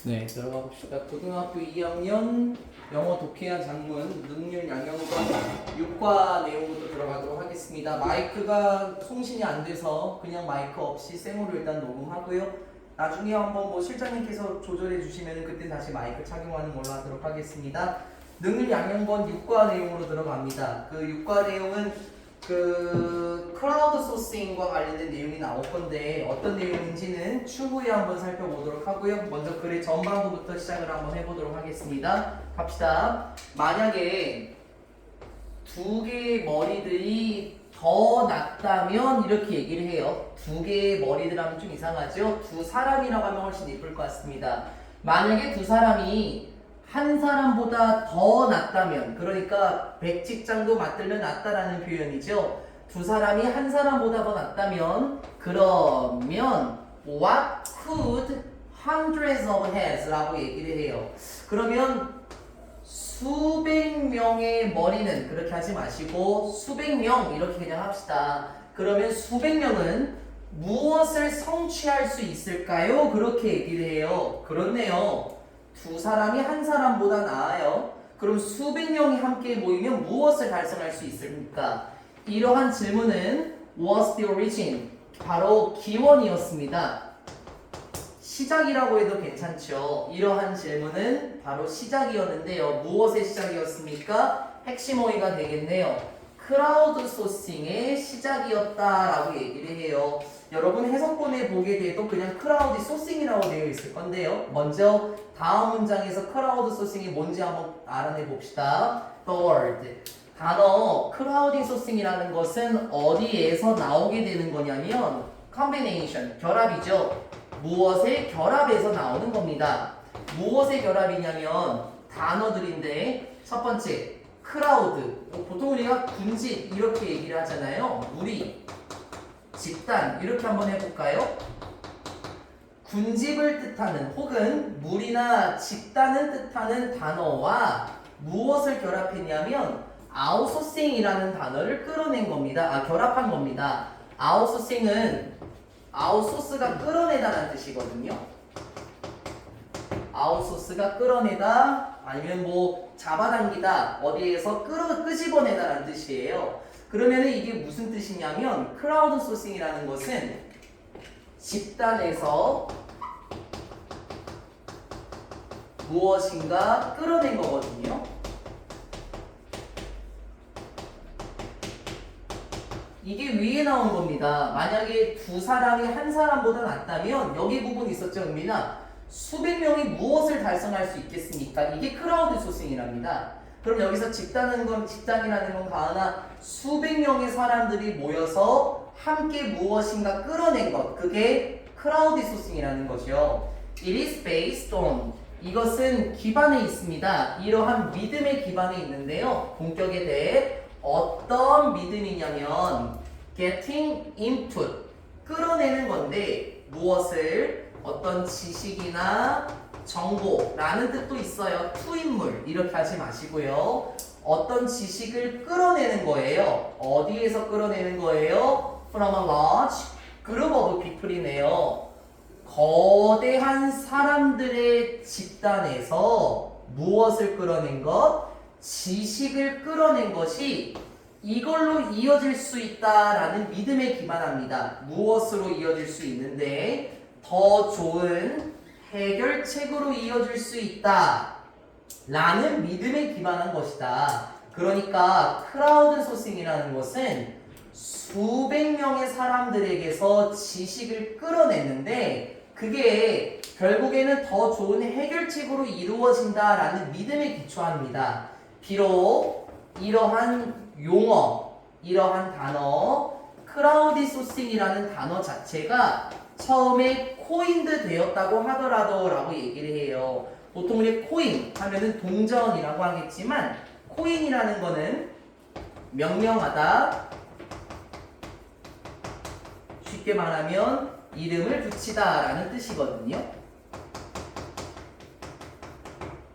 네, 들어가 봅시다. 고등학교 2학년 영어 독해한 작문 능률 양형권 6과 내용부터 들어가도록 하겠습니다. 마이크가 송신이 안 돼서 그냥 마이크 없이 생으로 일단 녹음하고요. 나중에 한번 뭐 실장님께서 조절해 주시면 그때 다시 마이크 착용하는 걸로 하도록 하겠습니다. 능률 양형권 6과 내용으로 들어갑니다. 그 6과 내용은 크라우드 소싱과 관련된 내용이 나올 건데 어떤 내용인지는 추후에 한번 살펴보도록 하고요. 먼저 글의 전반부부터 시작을 한번 해보도록 하겠습니다. 갑시다. 만약에 두 개의 머리들이 더 낫다면 이렇게 얘기를 해요. 두 개의 머리들 하면 좀 이상하죠? 두 사람이라고 하면 훨씬 예쁠 것 같습니다. 만약에 두 사람이 한 사람보다 더 낫다면, 그러니까 백직장도 맞들면 낫다라는 표현이죠. 두 사람이 한 사람보다 더 낫다면, 그러면 what could hundreds of heads 라고 얘기를 해요. 그러면 수백 명의 머리는 그렇게 하지 마시고 수백 명 이렇게 그냥 합시다. 그러면 수백 명은 무엇을 성취할 수 있을까요? 그렇게 얘기를 해요. 그렇네요. 두 사람이 한 사람보다 나아요. 그럼 수백 명이 함께 모이면 무엇을 달성할 수 있습니까? 이러한 질문은 was the origin, 바로 기원이었습니다. 시작이라고 해도 괜찮죠. 이러한 질문은 바로 시작이었는데요. 무엇의 시작이었습니까? 핵심어휘가 되겠네요. 크라우드 소싱의 시작이었다라고 얘기를 해요. 여러분 해석본에 보게 돼도 그냥 크라우드 소싱이라고 되어 있을 건데요. 먼저 다음 문장에서 크라우드 소싱이 뭔지 한번 알아내 봅시다. The word. 단어 크라우드 소싱이라는 것은 어디에서 나오게 되는 거냐면 combination, 결합이죠. 무엇의 결합에서 나오는 겁니다. 무엇의 결합이냐면 단어들인데 첫 번째 크라우드, 보통 우리가 군집 이렇게 얘기를 하잖아요. 무리, 집단 이렇게 한번 해볼까요? 군집을 뜻하는 혹은 무리나 집단을 뜻하는 단어와 무엇을 결합했냐면 아웃소싱이라는 단어를 끌어낸 겁니다. 결합한 겁니다. 아웃소싱은 아웃소스가 끌어내다라는 뜻이거든요. 아웃소스가 끌어내다 아니면 뭐 잡아당기다 어디에서 끄집어내다라는 뜻이에요. 그러면은 이게 무슨 뜻이냐면 크라우드 소싱이라는 것은 집단에서 무엇인가 끌어낸 거거든요. 이게 위에 나온 겁니다. 만약에 두 사람이 한 사람보다 낫다면 여기 부분 있었죠, 은민아? 수백 명이 무엇을 달성할 수 있겠습니까? 이게 크라우드 소싱이랍니다. 그럼 여기서 집단이라는 건 가하나 수백 명의 사람들이 모여서 함께 무엇인가 끌어낸 것, 그게 크라우드 소싱이라는 거죠. It is based on, 이것은 기반에 있습니다. 이러한 믿음의 기반에 있는데요. 본격에 대해 어떤 믿음이냐면 getting input, 끌어내는 건데 무엇을? 어떤 지식이나 정보라는 뜻도 있어요. 투인물 이렇게 하지 마시고요. 어떤 지식을 끌어내는 거예요. 어디에서 끌어내는 거예요? From a large group of people이네요. 거대한 사람들의 집단에서 무엇을 끌어낸 것? 지식을 끌어낸 것이 이걸로 이어질 수 있다라는 믿음에 기반합니다. 무엇으로 이어질 수 있는데 더 좋은 해결책으로 이어질 수 있다 라는 믿음에 기반한 것이다. 그러니까 크라우드 소싱이라는 것은 수백 명의 사람들에게서 지식을 끌어냈는데 그게 결국에는 더 좋은 해결책으로 이루어진다라는 믿음에 기초합니다. 비록 이러한 용어, 이러한 단어, 크라우드 소싱이라는 단어 자체가 처음에 코인드 되었다고 하더라도 라고 얘기를 해요. 보통 우리 코인 하면은 동전이라고 하겠지만 코인이라는 거는 명명하다, 쉽게 말하면 이름을 붙이다 라는 뜻이거든요.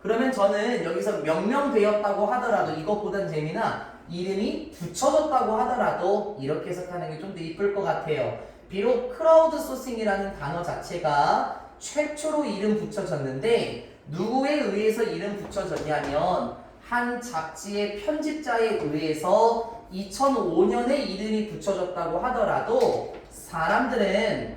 그러면 저는 여기서 명명되었다고 하더라도 이것보단 재미나 이름이 붙여졌다고 하더라도 이렇게 해석하는 게 좀 더 이쁠 것 같아요. 비록 크라우드 소싱이라는 단어 자체가 최초로 이름 붙여졌는데 누구에 의해서 이름 붙여졌냐면 한 잡지의 편집자에 의해서 2005년에 이름이 붙여졌다고 하더라도 사람들은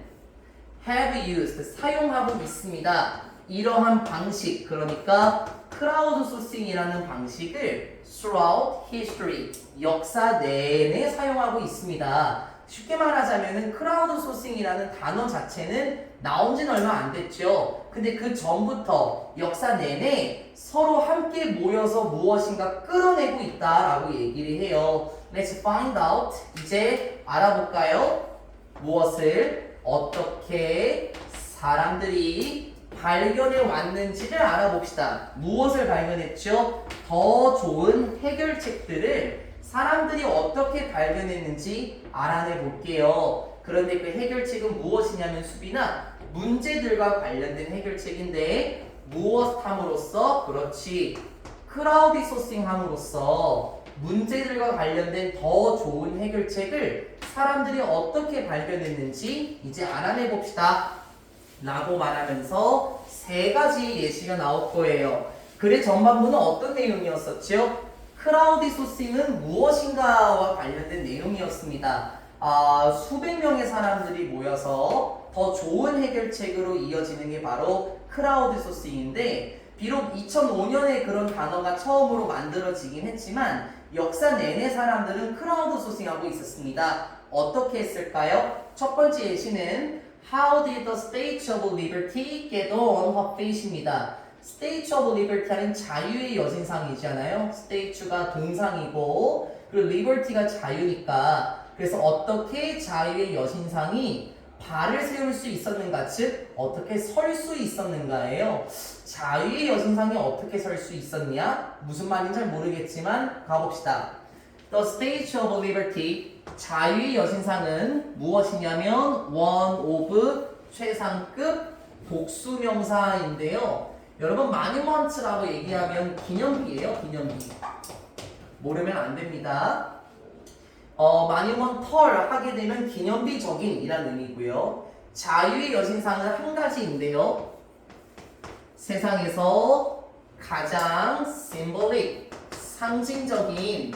have used, 사용하고 있습니다. 이러한 방식, 그러니까 크라우드 소싱이라는 방식을 throughout history, 역사 내내 사용하고 있습니다. 쉽게 말하자면은 크라우드 소싱이라는 단어 자체는 나온 지는 얼마 안 됐죠. 근데 그 전부터 역사 내내 서로 함께 모여서 무엇인가 끌어내고 있다라고 얘기를 해요. Let's find out. 이제 알아볼까요? 무엇을 어떻게 사람들이 발견해 왔는지를 알아봅시다. 무엇을 발견했죠? 더 좋은 해결책들을 사람들이 어떻게 발견했는지 알아내 볼게요. 그런데 그 해결책은 무엇이냐면 수빈아, 문제들과 관련된 해결책인데 무엇 함으로써? 그렇지, 크라우드 소싱 함으로써 문제들과 관련된 더 좋은 해결책을 사람들이 어떻게 발견했는지 이제 알아내 봅시다 라고 말하면서 세 가지 예시가 나올 거예요. 글의 전반부는 어떤 내용이었었죠? 크라우드 소싱은 무엇인가와 관련된 내용이었습니다. 수백 명의 사람들이 모여서 더 좋은 해결책으로 이어지는 게 바로 크라우드 소싱인데, 비록 2005년에 그런 단어가 처음으로 만들어지긴 했지만 역사 내내 사람들은 크라우드 소싱하고 있었습니다. 어떻게 했을까요? 첫 번째 예시는 How did the Statue of Liberty get on her face입니다. Statue of Liberty는 자유의 여신상이잖아요. Statue가 동상이고 그리고 Liberty가 자유니까, 그래서 어떻게 자유의 여신상이 발을 세울 수 있었는가, 즉 어떻게 설 수 있었는가예요. 자유의 여신상이 어떻게 설 수 있었냐? 무슨 말인지 잘 모르겠지만 가봅시다. The Statue of Liberty, 자유의 여신상은 무엇이냐면 one of, 최상급 복수명사인데요. 여러분 마뉴먼트라고 얘기하면 기념비예요. 기념비. 모르면 안 됩니다. 마뉴먼털 하게 되면 기념비적인 이란 의미고요. 자유의 여신상은 한 가지인데요. 세상에서 가장 symbolic, 상징적인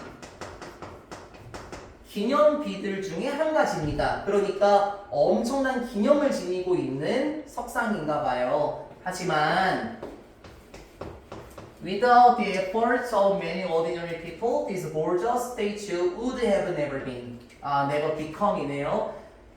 기념비들 중에 한 가지입니다. 그러니까 엄청난 기념을 지니고 있는 석상인가 봐요. 하지만 without the efforts of many ordinary people, this gorgeous statue would have never been, never become이네요.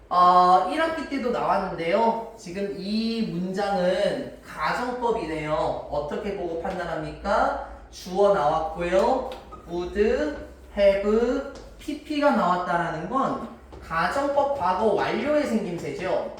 1학기 때도 나왔는데요. 지금 이 문장은 가정법이네요. 어떻게 보고 판단합니까? 주어 나왔고요. would have pp가 나왔다라는 건 가정법 과거 완료의 생김새죠.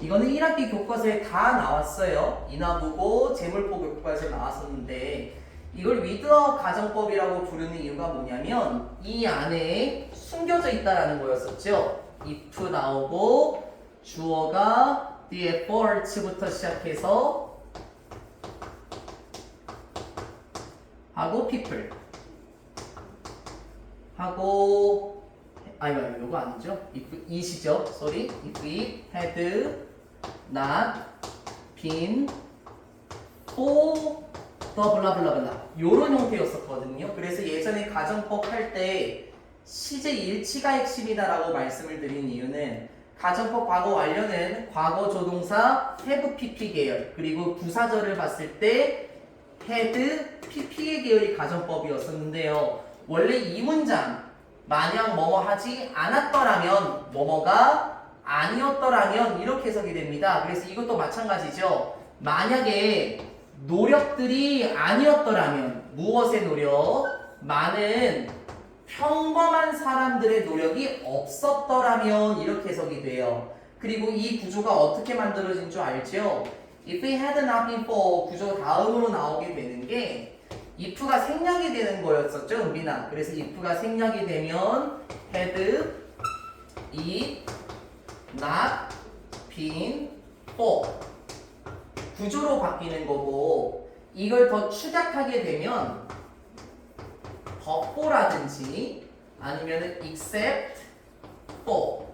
이거는 1학기 교과서에 다 나왔어요. 인하보고 재물포 교과서에 나왔었는데, 이걸 위드어 가정법이라고 부르는 이유가 뭐냐면 이 안에 숨겨져 있다라는 거였었죠. if 나오고 주어가 the efforts부터 시작해서 하고 people 하고 아니 이거 아니죠? if it이죠. sorry. if it had not been for the 블라블라블라 요런 형태였었거든요. 그래서 예전에 가정법 할 때 시제 일치가 핵심이다라고 말씀을 드린 이유는 가정법 과거 완료는 과거 조동사 have pp 계열, 그리고 부사절을 봤을 때 had pp의 계열이 가정법이었었는데요. 원래 이 문장 만약 뭐뭐 하지 않았더라면 뭐뭐가 아니었더라면 이렇게 해석이 됩니다. 그래서 이것도 마찬가지죠. 만약에 노력들이 아니었더라면, 무엇의 노력? 많은 평범한 사람들의 노력이 없었더라면 이렇게 해석이 돼요. 그리고 이 구조가 어떻게 만들어진 줄 알죠? If it had not been for 구조 다음으로 나오게 되는 게 if가 생략이 되는 거였었죠, 은빈아. 그래서 if가 생략이 되면 had it not been for 구조로 바뀌는 거고, 이걸 더 축약하게 되면 but for라든지 아니면 except for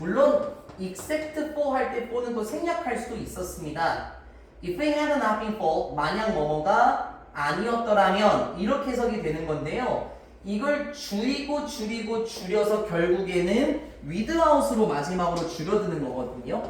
물론 except for 할 때 for는 또 생략할 수도 있었습니다. If it had not been for, 만약 뭐뭐가 아니었더라면 이렇게 해석이 되는 건데요. 이걸 줄여서 결국에는 without으로 마지막으로 줄여드는 거거든요.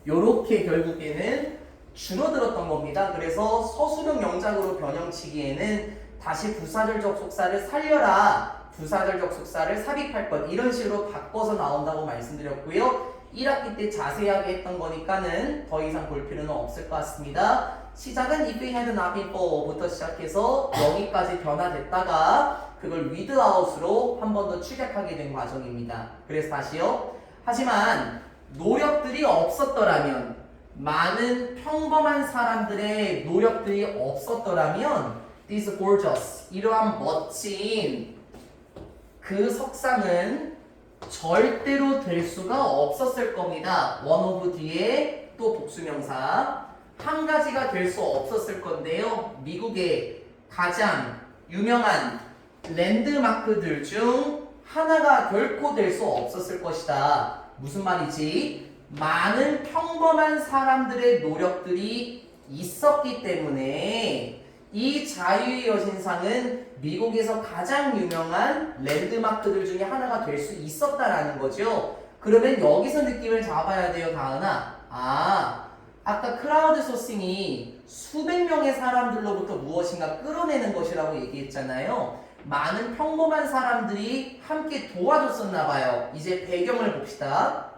요렇게 결국에는 줄어들었던 겁니다. 그래서 서술형 영작으로 변형치기에는 다시 부사절 접속사를 살려라, 부사절 접속사를 삽입할 것, 이런 식으로 바꿔서 나온다고 말씀드렸고요. 1학기 때 자세하게 했던 거니까는 더 이상 볼 필요는 없을 것 같습니다. 시작은 if it had not been for부터 시작해서 여기까지 변화됐다가 그걸 without으로 한 번 더 축약하게 된 과정입니다. 그래서 다시요. 하지만 노력들이 없었더라면, 많은 평범한 사람들의 노력들이 없었더라면 this gorgeous, 이러한 멋진 그 석상은 절대로 될 수가 없었을 겁니다. one of 뒤에 또 복수명사 한 가지가 될 수 없었을 건데요. 미국의 가장 유명한 랜드마크들 중 하나가 결코 될 수 없었을 것이다. 무슨 말이지? 많은 평범한 사람들의 노력들이 있었기 때문에 이 자유의 여신상은 미국에서 가장 유명한 랜드마크들 중에 하나가 될 수 있었다라는 거죠. 그러면 여기서 느낌을 잡아야 돼요, 다은아. 아까 크라우드 소싱이 수백 명의 사람들로부터 무엇인가 끌어내는 것이라고 얘기했잖아요. 많은 평범한 사람들이 함께 도와줬었나 봐요. 이제 배경을 봅시다.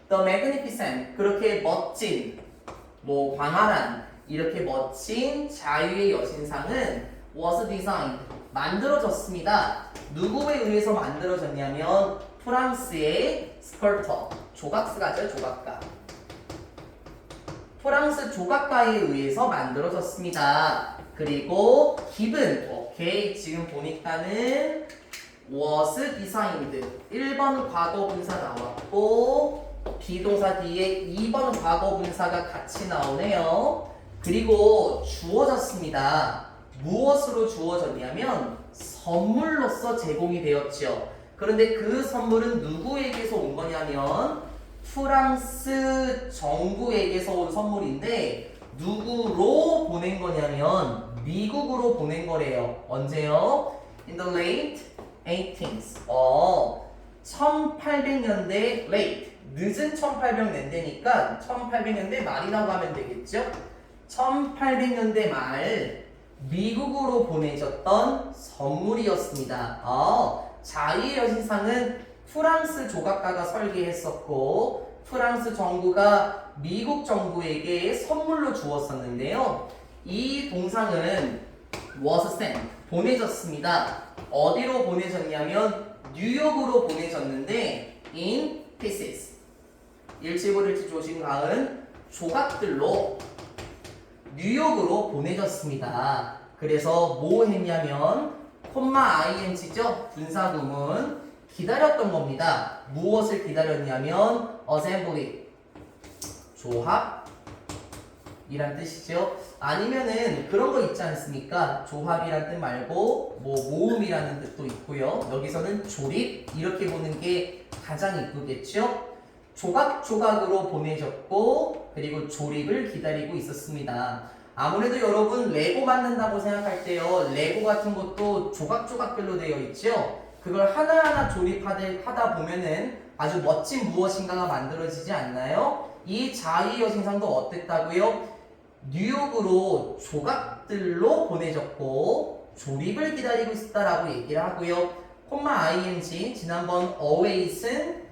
The Magnificent, 그렇게 멋진, 광활한, 이렇게 멋진 자유의 여신상은 was designed, 만들어졌습니다. 누구에 의해서 만들어졌냐면 프랑스의 스컬터, 조각가죠, 조각가. 프랑스 조각가에 의해서 만들어졌습니다. 그리고 given, 오케이, 지금 보니까는 was designed, 1번 과거분사 나왔고 비동사 뒤에 2번 과거분사가 같이 나오네요. 그리고 주어졌습니다. 무엇으로 주어졌냐면 선물로서 제공이 되었죠. 그런데 그 선물은 누구에게서 온 거냐면 프랑스 정부에게서 온 선물인데 누구로 보낸 거냐면 미국으로 보낸 거래요. 언제요? In the late 18th. 1800년대 late. 늦은 1800년대니까 1800년대 말이라고 하면 되겠죠? 1800년대 말 미국으로 보내졌던 선물이었습니다. 자유의 여신상은 프랑스 조각가가 설계했었고 프랑스 정부가 미국 정부에게 선물로 주었었는데요. 이 동상은 was sent, 보내졌습니다. 어디로 보내졌냐면 뉴욕으로 보내졌는데 in pieces, 일치부를치 조심가은 조각들로 뉴욕으로 보내졌습니다. 그래서 뭐 했냐면 ing죠. 분사구문 기다렸던 겁니다. 무엇을 기다렸냐면 assembly, 조합 이란 뜻이죠. 아니면은 그런 거 있지 않습니까? 조합이란 뜻 말고 모음이라는 뜻도 있고요. 여기서는 조립 이렇게 보는 게 가장 이쁘겠죠. 조각조각으로 보내졌고 그리고 조립을 기다리고 있었습니다. 아무래도 여러분 레고 만든다고 생각할 때요, 레고 같은 것도 조각조각별로 되어 있죠. 그걸 하나하나 조립하다 보면은 아주 멋진 무엇인가가 만들어지지 않나요? 이 자유의 여신상도 어땠다고요? 뉴욕으로 조각들로 보내졌고 조립을 기다리고 있었다라고 얘기를 하고요. ing, 지난번 await은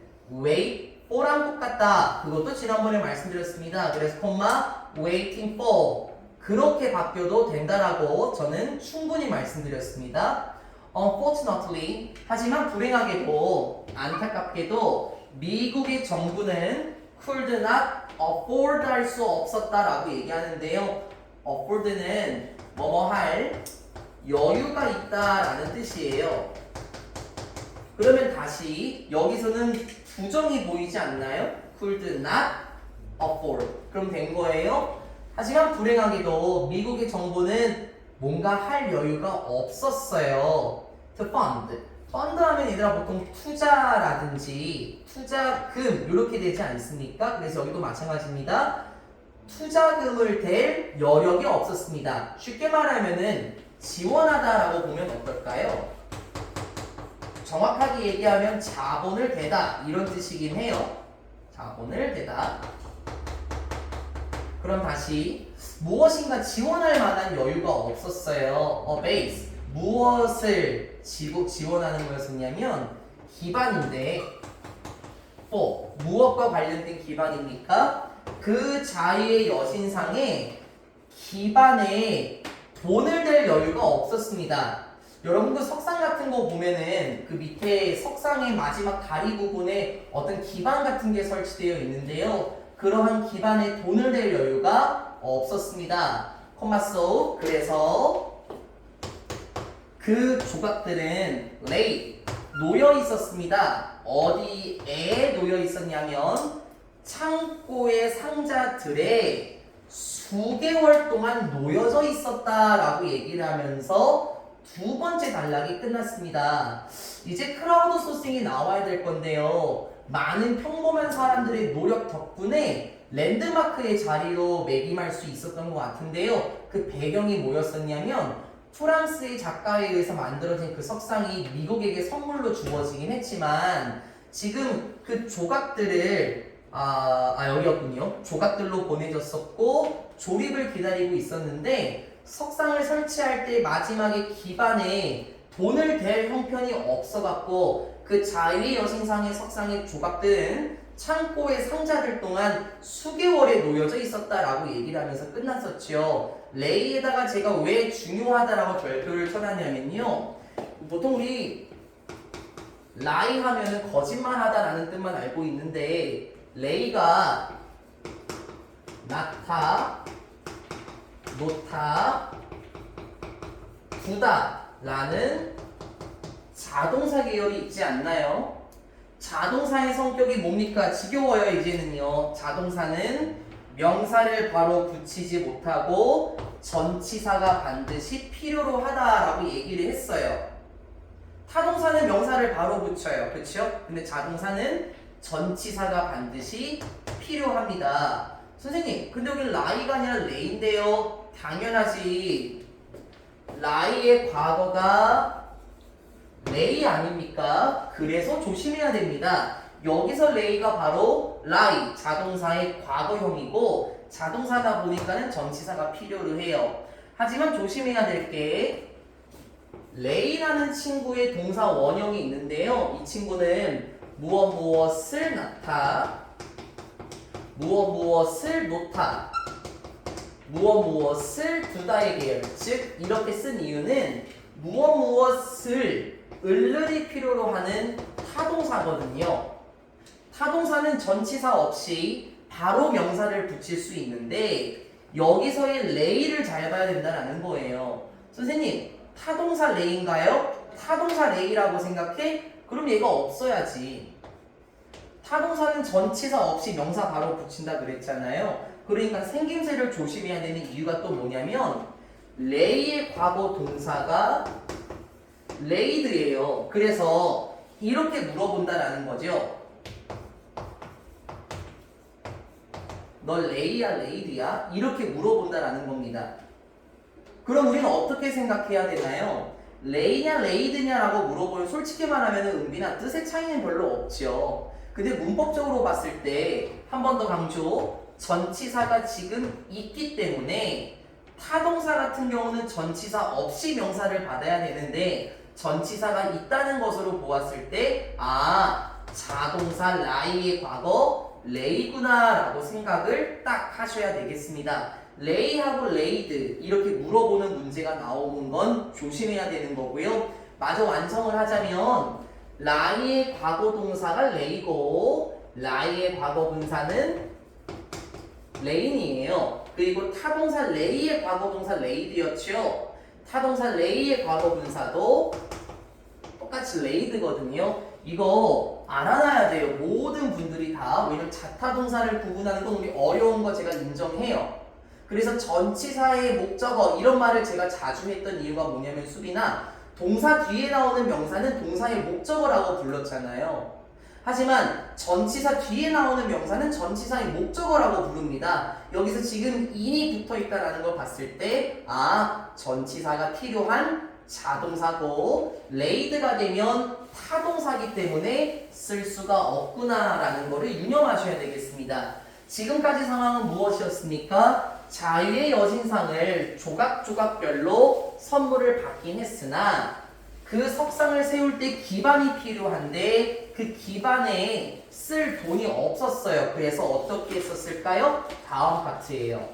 wait for랑 똑같다. 그것도 지난번에 말씀드렸습니다. 그래서 waiting for 그렇게 바뀌어도 된다라고 저는 충분히 말씀드렸습니다. Unfortunately, 하지만 불행하게도 안타깝게도 미국의 정부는 could not afford 할 수 없었다라고 얘기하는데요. afford는 뭐할 여유가 있다라는 뜻이에요. 그러면 다시 여기서는 부정이 보이지 않나요? could not afford. 그럼 된 거예요. 하지만 불행하게도 미국의 정부는 뭔가 할 여유가 없었어요. to fund, 펀드 하면 얘들아 보통 투자라든지 투자금 이렇게 되지 않습니까? 그래서 여기도 마찬가지입니다. 투자금을 댈 여력이 없었습니다. 쉽게 말하면은 지원하다라고 보면 어떨까요? 정확하게 얘기하면 자본을 대다 이런 뜻이긴 해요. 자본을 대다. 그럼 다시 무엇인가 지원할 만한 여유가 없었어요. 베이스. 무엇을 지원하는 거였었냐면 기반인데 무엇과 관련된 기반입니까? 그 자리의 여신상에 기반에 돈을 댈 여유가 없었습니다. 여러분들 석상 같은 거 보면은 그 밑에 석상의 마지막 다리 부분에 어떤 기반 같은 게 설치되어 있는데요. 그러한 기반에 돈을 댈 여유가 없었습니다. 콤마소. 그래서 그 조각들은 놓여 있었습니다. 어디에 놓여 있었냐면 창고의 상자들에 수개월 동안 놓여져 있었다라고 얘기를 하면서 두 번째 단락이 끝났습니다. 이제 크라우드 소싱이 나와야 될 건데요. 많은 평범한 사람들의 노력 덕분에 랜드마크의 자리로 매김할 수 있었던 것 같은데요. 그 배경이 뭐였었냐면 프랑스의 작가에 의해서 만들어진 그 석상이 미국에게 선물로 주어지긴 했지만 지금 그 조각들을 여기였군요. 조각들로 보내졌었고 조립을 기다리고 있었는데 석상을 설치할 때 마지막에 기반에 돈을 댈 형편이 없어갖고 그 자유의 여신상의 석상의 조각들은 창고의 상자들 동안 수개월에 놓여져 있었다라고 얘기를 하면서 끝났었죠. 레이에다가 제가 왜 중요하다라고 별표를 쳐놨냐면요. 보통 우리 라이 하면은 거짓말하다라는 뜻만 알고 있는데 레이가 나타, 놓다, 두다 라는 자동사 계열이 있지 않나요? 자동사의 성격이 뭡니까? 지겨워요 이제는요. 자동사는 명사를 바로 붙이지 못하고 전치사가 반드시 필요로 하다라고 얘기를 했어요. 타동사는 명사를 바로 붙여요. 그렇죠? 근데 자동사는 전치사가 반드시 필요합니다. 선생님, 근데 여기 라이가 아니라 레인데요. 당연하지. 라이의 과거가 레이 아닙니까? 그래서 조심해야 됩니다. 여기서 레이가 바로 라이, 자동사의 과거형이고 자동사다 보니까는 전치사가 필요로 해요. 하지만 조심해야 될 게 레이라는 친구의 동사 원형이 있는데요. 이 친구는 무엇을 나타, 무엇을 놓다, 무엇을 두다의 계열. 즉 이렇게 쓴 이유는 무엇을 을르리 필요로 하는 타동사거든요. 타동사는 전치사 없이 바로 명사를 붙일 수 있는데 여기서의 레이를 잘 봐야 된다는 거예요. 선생님, 타동사 레이인가요? 타동사 레이라고 생각해? 그럼 얘가 없어야지. 타동사는 전치사 없이 명사 바로 붙인다 그랬잖아요. 그러니까 생김새를 조심해야 되는 이유가 또 뭐냐면 레이의 과거 동사가 레이드예요. 그래서 이렇게 물어본다라는 거죠. 너 레이야 레이드야? 이렇게 물어본다라는 겁니다. 그럼 우리는 어떻게 생각해야 되나요? 레이냐 레이드냐라고 물어보면 솔직히 말하면 은빈아 뜻의 차이는 별로 없죠. 근데 문법적으로 봤을 때 한 번 더 강조, 전치사가 지금 있기 때문에 타동사 같은 경우는 전치사 없이 명사를 받아야 되는데 전치사가 있다는 것으로 보았을 때 자동사 라이의 과거 레이구나 라고 생각을 딱 하셔야 되겠습니다. 레이하고 레이드 이렇게 물어보는 문제가 나오는 건 조심해야 되는 거고요. 마저 완성을 하자면 라이의 과거 동사가 레이고 라이의 과거 분사는 레인이에요. 그리고 타동사 레이의 과거 동사 레이드였죠. 타동사 레이의 과거 분사도 똑같이 레이드거든요. 이거 알아놔야 돼요. 모든 분들이 다. 왜냐면 자타동사를 구분하는 건 우리 어려운 거 제가 인정해요. 그래서 전치사의 목적어 이런 말을 제가 자주 했던 이유가 뭐냐면 수빈아 동사 뒤에 나오는 명사는 동사의 목적어라고 불렀잖아요. 하지만 전치사 뒤에 나오는 명사는 전치사의 목적어라고 부릅니다. 여기서 지금 in이 붙어 있다라는 걸 봤을 때, 전치사가 필요한 자동사고, laid가 되면 타동사기 때문에 쓸 수가 없구나라는 거를 유념하셔야 되겠습니다. 지금까지 상황은 무엇이었습니까? 자유의 여신상을 조각조각별로 선물을 받긴 했으나 그 석상을 세울 때 기반이 필요한데 그 기반에 쓸 돈이 없었어요. 그래서 어떻게 했었을까요? 다음 파트예요.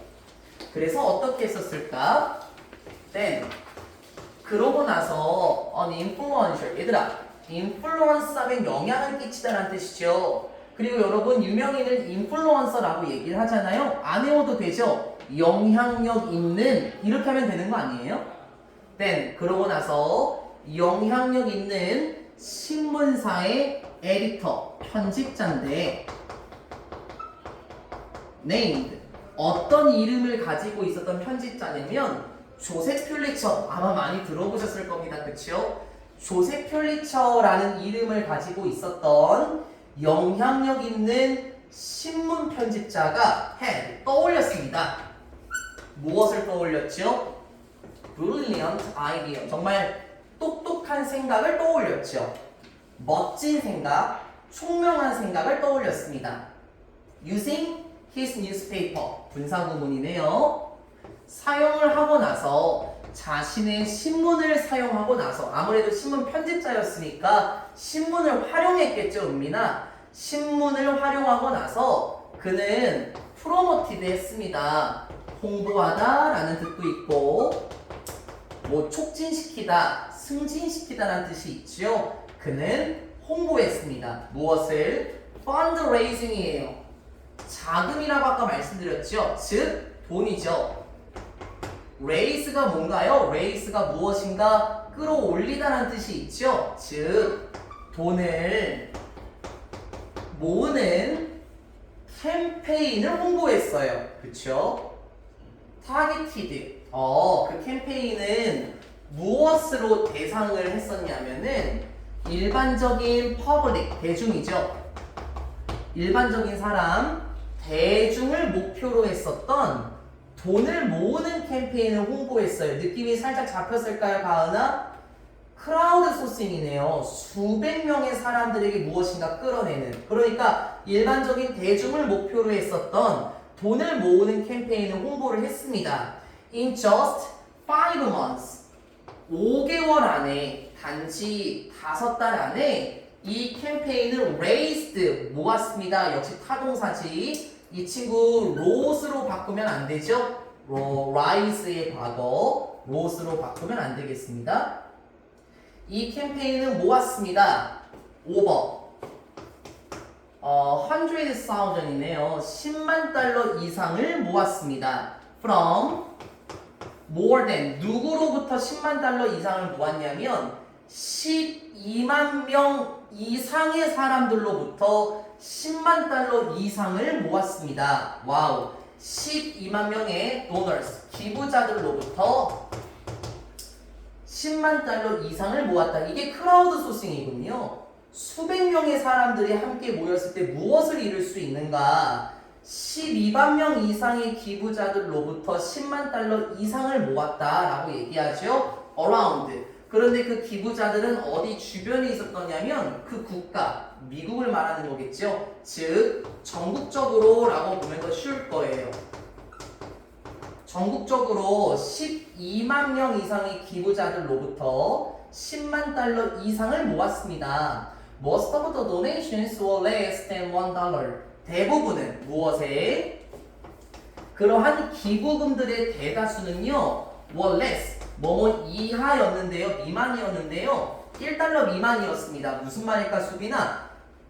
그래서 어떻게 했었을까? 그러고 나서 an influencer, 얘들아, influence하면 영향을 끼치다라는 뜻이죠. 그리고 여러분 유명인을 인플루언서라고 얘기를 하잖아요. 안 외워도 되죠? 영향력 있는, 이렇게 하면 되는 거 아니에요? 그러고 나서 영향력 있는 신문사의 에디터, 편집자인데 named, 어떤 이름을 가지고 있었던 편집자냐면 조셉 퓰리처, 아마 많이 들어보셨을 겁니다. 그쵸? 조셉 퓰리처라는 이름을 가지고 있었던 영향력 있는 신문 편집자가 떠올렸습니다. 무엇을 떠올렸죠? Brilliant idea. 정말 똑똑한 생각을 떠올렸죠. 멋진 생각, 총명한 생각을 떠올렸습니다. Using his newspaper. 분사구문이네요. 사용을 하고 나서 자신의 신문을 사용하고 나서 아무래도 신문 편집자였으니까 신문을 활용했겠죠, 은민아. 신문을 활용하고 나서 그는 프로모티드 했습니다. 홍보하다 라는 뜻도 있고 촉진시키다, 승진시키다 라는 뜻이 있죠. 그는 홍보했습니다. 무엇을? fundraising이에요. 자금이라고 아까 말씀드렸죠. 즉 돈이죠. raise가 뭔가요? raise가 무엇인가? 끌어올리다라는 뜻이 있죠. 즉 돈을 모으는 캠페인을 홍보했어요. 그쵸? targeted. 그 캠페인은 무엇으로 대상을 했었냐면은 일반적인 public, 대중이죠. 일반적인 사람, 대중을 목표로 했었던 돈을 모으는 캠페인을 홍보했어요. 느낌이 살짝 잡혔을까요, 가은아? 크라우드 소싱이네요. 수백 명의 사람들에게 무엇인가 끌어내는. 그러니까 일반적인 대중을 목표로 했었던 돈을 모으는 캠페인을 홍보를 했습니다. In just 5 months. 5개월 안에, 단지 5달 안에 이 캠페인을 raised, 모았습니다. 역시 타동사지. 이 친구 로스로 바꾸면 안 되죠? rise의 과거 로스로 바꾸면 안 되겠습니다. 이 캠페인은 모았습니다. over 100,000이네요. 10만 달러 이상을 모았습니다. from more than, 누구로부터 10만 달러 이상을 모았냐면 12만 명 이상의 사람들로부터 10만 달러 이상을 모았습니다. 와우. 12만 명의 donors, 기부자들로부터 10만 달러 이상을 모았다. 이게 크라우드 소싱이군요. 수백 명의 사람들이 함께 모였을 때 무엇을 이룰 수 있는가? 12만 명 이상의 기부자들로부터 10만 달러 이상을 모았다라고 얘기하죠. around. 그런데 그 기부자들은 어디 주변에 있었더냐면 그 국가, 미국을 말하는 거겠죠. 즉 전국적으로 라고 보면 더 쉬울 거예요. 전국적으로 12만 명 이상의 기부자들로부터 10만 달러 이상을 모았습니다. Most of the donations were less than $1. 대부분은 무엇에? 그러한 기부금들의 대다수는요, were less, 뭐뭐 이하였는데요, 미만이었는데요, 1달러 미만이었습니다. 무슨 말일까, 수빈아?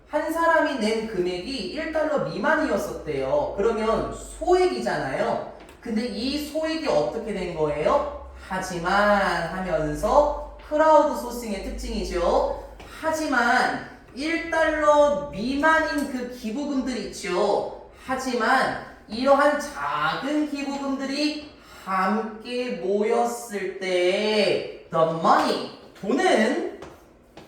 한 사람이 낸 금액이 1달러 미만이었었대요. 그러면 소액이잖아요. 근데 이 소액이 어떻게 된 거예요? 하지만 하면서 크라우드 소싱의 특징이죠. 하지만 1달러 미만인 그 기부금들 있죠. 하지만 이러한 작은 기부금들이 함께 모였을 때 the money, 돈은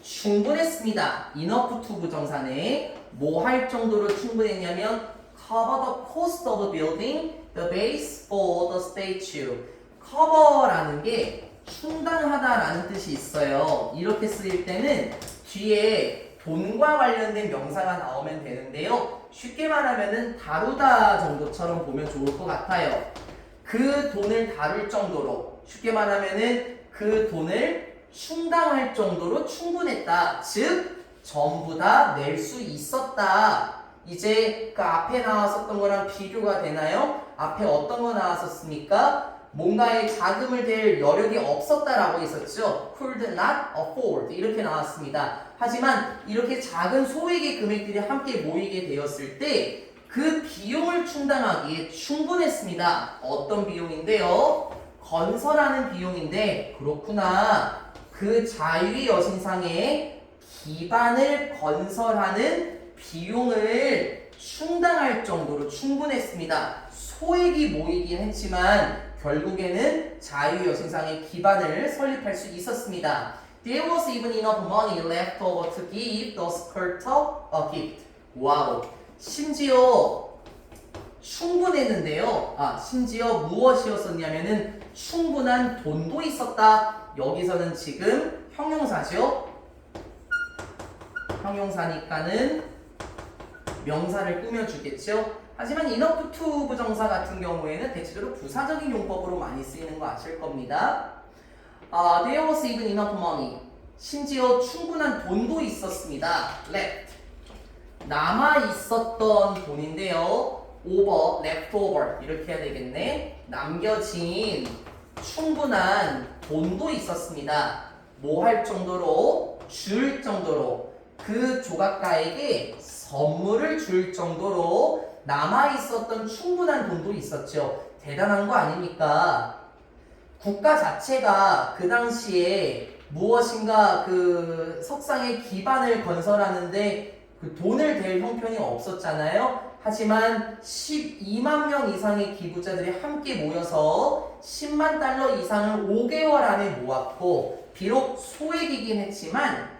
충분했습니다. enough to 부정사네. 뭐 할 정도로 충분했냐면 cover the cost of building the base for the statue. cover라는 게 충당하다라는 뜻이 있어요. 이렇게 쓰일 때는 뒤에 돈과 관련된 명사가 나오면 되는데요. 쉽게 말하면은 다루다 정도처럼 보면 좋을 것 같아요. 그 돈을 다룰 정도로, 쉽게 말하면은 그 돈을 충당할 정도로 충분했다. 즉 전부 다 낼 수 있었다. 이제 그 앞에 나왔었던 거랑 비교가 되나요? 앞에 어떤 거 나왔었습니까? 뭔가에 자금을 댈 여력이 없었다라고 했었죠. could not afford 이렇게 나왔습니다. 하지만 이렇게 작은 소액의 금액들이 함께 모이게 되었을 때 그 비용을 충당하기에 충분했습니다. 어떤 비용인데요? 건설하는 비용인데 그렇구나. 그 자유의 여신상의 기반을 건설하는 비용을 충당할 정도로 충분했습니다. 소액이 모이긴 했지만 결국에는 자유 여신상의 기반을 설립할 수 있었습니다. There was even enough money left over to give the sculptor a gift. 와우. 심지어 충분했는데요. 심지어 무엇이었었냐면은 충분한 돈도 있었다. 여기서는 지금 형용사죠. 형용사니까는 명사를 꾸며주겠죠. 하지만 enough to 부정사 같은 경우에는 대체적으로 부사적인 용법으로 많이 쓰이는 거 아실 겁니다. There was even enough money. 심지어 충분한 돈도 있었습니다. left. 남아 있었던 돈인데요. over, leftover 이렇게 해야 되겠네. 남겨진 충분한 돈도 있었습니다. 뭐 할 정도로? 줄 정도로. 그 조각가에게 선물을 줄 정도로 남아 있었던 충분한 돈도 있었죠. 대단한 거 아닙니까? 국가 자체가 그 당시에 무엇인가 그 석상의 기반을 건설하는데 그 돈을 댈 형편이 없었잖아요. 하지만 12만 명 이상의 기부자들이 함께 모여서 10만 달러 이상을 5개월 안에 모았고 비록 소액이긴 했지만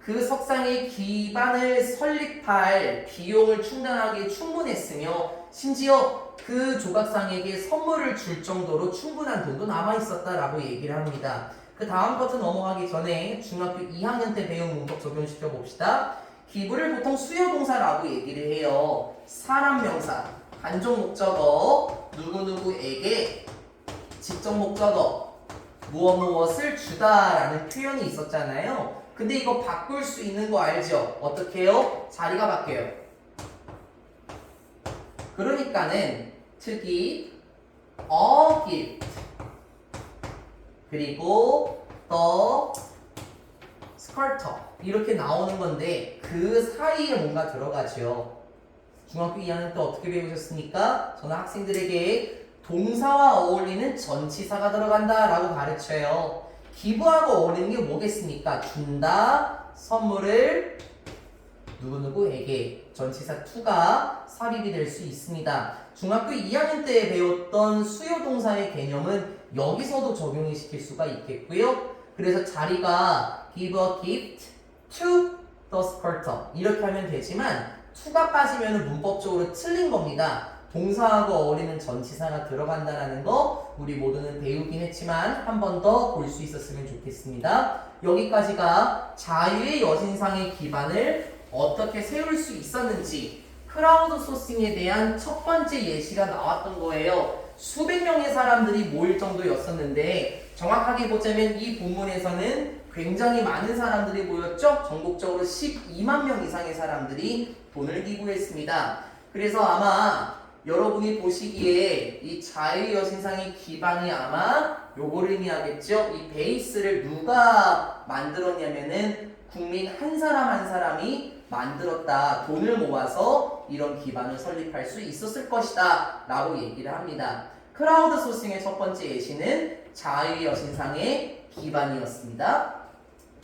그 석상의 기반을 설립할 비용을 충당하기에 충분했으며 심지어 그 조각상에게 선물을 줄 정도로 충분한 돈도 남아있었다라고 얘기를 합니다. 그 다음 것도 넘어가기 전에 중학교 2학년 때 배운 문법 적용시켜 봅시다. 기부를 보통 수요동사라고 얘기를 해요. 사람 명사, 간접 목적어, 누구누구에게 직접 목적어, 무엇을 주다라는 표현이 있었잖아요. 근데 이거 바꿀 수 있는 거 알죠? 어떻게 해요? 자리가 바뀌어요. 그러니까는 to give, a gift 그리고 the sculptor 이렇게 나오는 건데 그 사이에 뭔가 들어가죠. 중학교 2학년 때 어떻게 배우셨습니까? 저는 학생들에게 동사와 어울리는 전치사가 들어간다 라고 가르쳐요. 기부하고 어울리는 게 뭐겠습니까? 준다, 선물을 누구누구에게 전치사 to가 삽입이 될 수 있습니다. 중학교 2학년 때 배웠던 수요동사의 개념은 여기서도 적용이 시킬 수가 있겠고요. 그래서 자리가 give a gift to the sculptor 이렇게 하면 되지만 to가 빠지면 문법적으로 틀린 겁니다. 동사하고 어울리는 전치사가 들어간다는 거 우리 모두는 배우긴 했지만 한 번 더 볼 수 있었으면 좋겠습니다. 여기까지가 자유의 여신상의 기반을 어떻게 세울 수 있었는지 크라우드 소싱에 대한 첫 번째 예시가 나왔던 거예요. 수백 명의 사람들이 모일 정도였었는데 정확하게 보자면 이 본문에서는 굉장히 많은 사람들이 모였죠. 전국적으로 12만 명 이상의 사람들이 돈을 기부했습니다. 그래서 아마 여러분이 보시기에 이 자유의 여신상의 기반이 아마 요거를 의미하겠죠. 이 베이스를 누가 만들었냐면은 국민 한 사람 한 사람이 만들었다. 돈을 모아서 이런 기반을 설립할 수 있었을 것이다 라고 얘기를 합니다. 크라우드 소싱의 첫 번째 예시는 자유의 여신상의 기반이었습니다.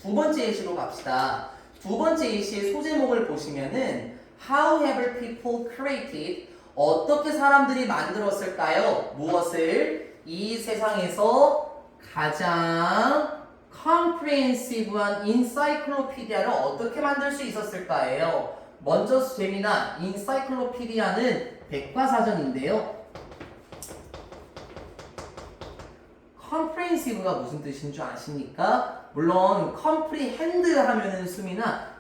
두 번째 예시로 갑시다. 두 번째 예시의 소제목을 보시면은 How have people created? 어떻게 사람들이 만들었을까요? 무엇을? 이 세상에서 가장 comprehensive한 encyclopedia를 어떻게 만들 수 있었을까예요. 먼저 재미나 encyclopedia는 백과사전인데요. comprehensive가 무슨 뜻인 줄 아십니까? 물론 comprehend 하면은 수미나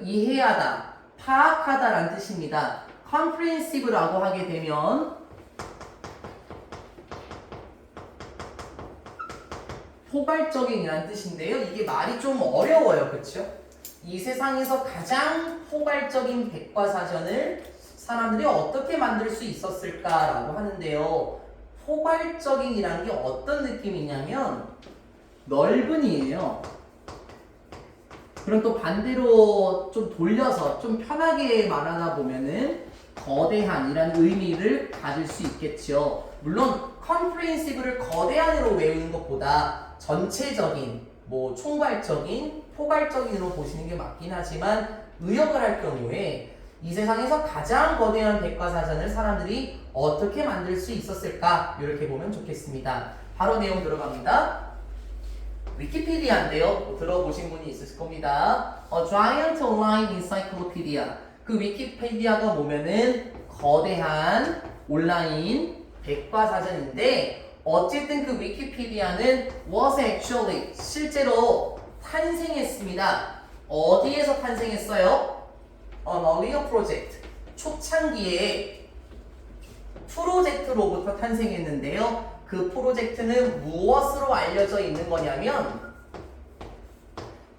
이해하다, 파악하다라는 뜻입니다. comprehensive라고 하게 되면 포괄적인이라는 뜻인데요. 이게 말이 좀 어려워요. 그렇죠? 이 세상에서 가장 포괄적인 백과사전을 사람들이 어떻게 만들 수 있었을까라고 하는데요. 포괄적인이라는 게 어떤 느낌이냐면 넓은이에요. 그럼 또 반대로 좀 돌려서 좀 편하게 말하다 보면은 거대한이라는 의미를 가질 수 있겠죠. 물론 comprehensive를 거대한으로 외우는 것보다 전체적인, 총괄적인, 포괄적인으로 보시는 게 맞긴 하지만 의역을 할 경우에 이 세상에서 가장 거대한 백과사전을 사람들이 어떻게 만들 수 있었을까? 이렇게 보면 좋겠습니다. 바로 내용 들어갑니다. 위키피디아인데요. 들어보신 분이 있으실 겁니다. A Giant Online Encyclopedia. 그 위키피디아가 보면은 거대한 온라인 백과사전인데 어쨌든 그 위키피디아는 was actually 실제로 탄생했습니다. 어디에서 탄생했어요? An earlier project. 초창기에 프로젝트로부터 탄생했는데요. 그 프로젝트는 무엇으로 알려져 있는 거냐면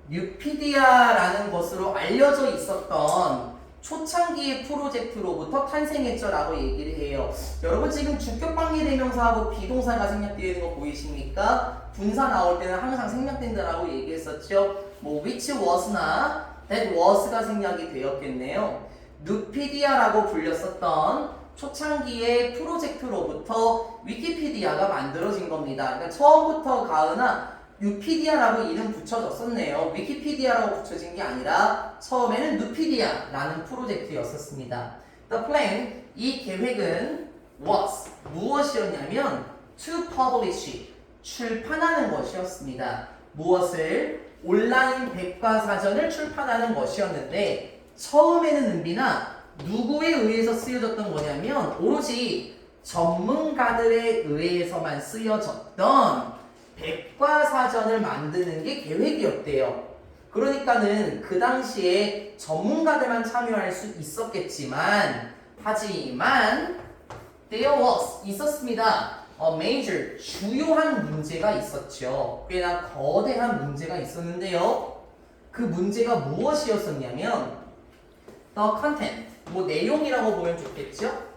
뉴피디아라는 것으로 알려져 있었던 초창기의 프로젝트로부터 탄생했죠 라고 얘기를 해요. 여러분 지금 주격관계 대명사하고 비동사가 생략되어 있는 거 보이십니까? 분사 나올 때는 항상 생략된다라고 얘기했었죠. which was나 that was가 생략이 되었겠네요. 뉴피디아라고 불렸었던 초창기의 프로젝트로부터 위키피디아가 만들어진 겁니다. 그러니까 처음부터 가은아 뉴피디아라고 이름 붙여졌었네요. 위키피디아라고 붙여진 게 아니라 처음에는 누피디아라는 프로젝트였었습니다. The plan, 이 계획은 was, 무엇이었냐면 to publish, 출판하는 것이었습니다. 무엇을? 온라인 백과사전을 출판하는 것이었는데 처음에는 은비나 누구에 의해서 쓰여졌던 거냐면 오로지 전문가들에 의해서만 쓰여졌던 백과사전을 만드는 게 계획이었대요. 그러니까는 그 당시에 전문가들만 참여할 수 있었겠지만 하지만 there was 있었습니다. A major 주요한 문제가 있었죠. 꽤나 거대한 문제가 있었는데요. 그 문제가 무엇이었었냐면 the content 내용이라고 보면 좋겠죠?